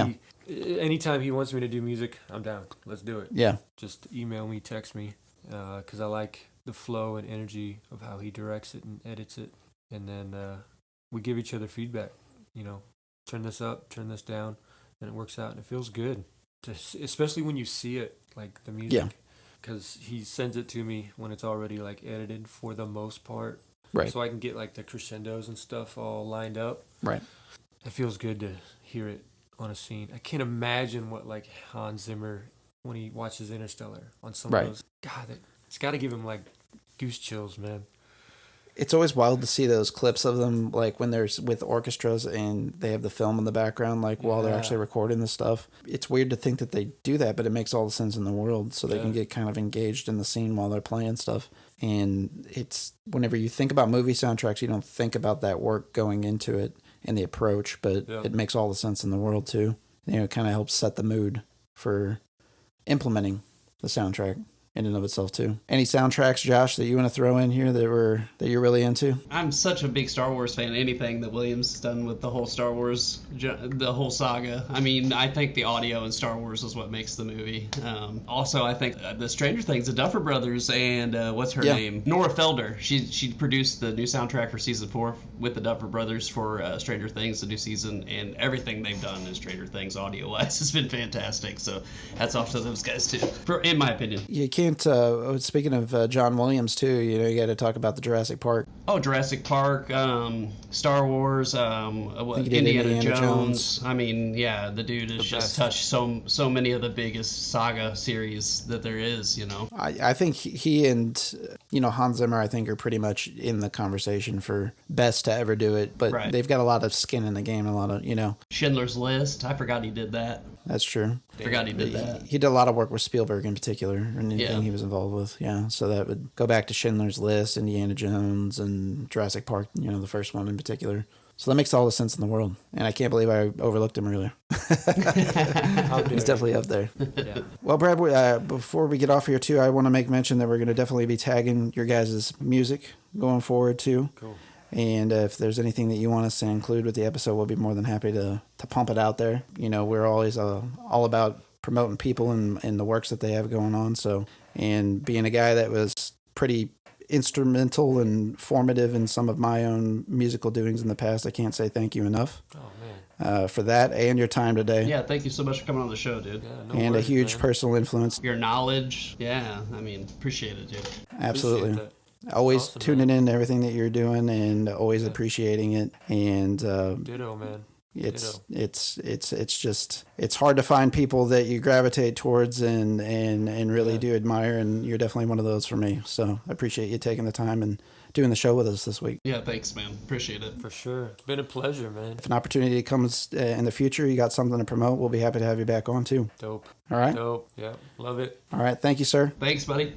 anytime he wants me to do music, I'm down. Let's do it. Yeah. Just email me, text me, because I like the flow and energy of how he directs it and edits it. And then we give each other feedback, turn this up, turn this down, and it works out and it feels good. Especially when you see it, like the music, because he sends it to me when it's already like edited for the most part, right? So I can get like the crescendos and stuff all lined up, right? It feels good to hear it on a scene. I can't imagine what like Hans Zimmer when he watches Interstellar on some of those. God, it's got to give him like goose chills, man. It's always wild to see those clips of them, like when there's with orchestras and they have the film in the background, like while they're actually recording the stuff. It's weird to think that they do that, but it makes all the sense in the world. So they can get kind of engaged in the scene while they're playing stuff. And it's whenever you think about movie soundtracks, you don't think about that work going into it and the approach, but it makes all the sense in the world too. It kind of helps set the mood for implementing the soundtrack in and of itself too. Any soundtracks, Josh, that you want to throw in here that you're really into? I'm such a big Star Wars fan. Anything that Williams has done with the whole Star Wars, the whole saga. I mean, I think the audio in Star Wars is what makes the movie. Also, I think the Stranger Things, the Duffer Brothers, and what's her name? Nora Felder. She produced the new soundtrack for season 4 with the Duffer Brothers for Stranger Things, the new season, and everything they've done in Stranger Things audio-wise has been fantastic. So hats off to those guys too, in my opinion. You can't. Speaking of John Williams too, you got to talk about the Jurassic Park. Oh, Jurassic Park, Star Wars, Indiana Jones. I mean, the dude has just touched so many of the biggest saga series that there is. I think he and Hans Zimmer, I think, are pretty much in the conversation for best to ever do it. But they've got a lot of skin in the game, a lot of Schindler's List. I forgot he did that. That's true. Forgot he did that. He did a lot of work with Spielberg in particular, and anything he was involved with. Yeah, so that would go back to Schindler's List, Indiana Jones, and Jurassic Park. The first one in particular. So that makes all the sense in the world, and I can't believe I overlooked him earlier. He's definitely up there. Yeah. Well, Brad, before we get off here too, I want to make mention that we're going to definitely be tagging your guys' music going forward too. Cool. And if there's anything that you want us to include with the episode, we'll be more than happy to pump it out there. We're always all about promoting people and the works that they have going on. So, and being a guy that was pretty instrumental and formative in some of my own musical doings in the past, I can't say thank you enough. Oh, man. For that and your time today. Yeah, thank you so much for coming on the show, dude. Yeah, and worries, a huge personal influence. Your knowledge. Yeah, I mean, appreciate it, dude. Absolutely. Always awesome, tuning in to everything that you're doing and always appreciating it. And ditto, man. It's hard to find people that you gravitate towards and really do admire, and you're definitely one of those for me. So I appreciate you taking the time and doing the show with us this week. Yeah, thanks, man. Appreciate it. For sure. It's been a pleasure, man. If an opportunity comes in the future, you got something to promote, we'll be happy to have you back on too. Dope. All right? Dope. Yeah, love it. All right. Thank you, sir. Thanks, buddy.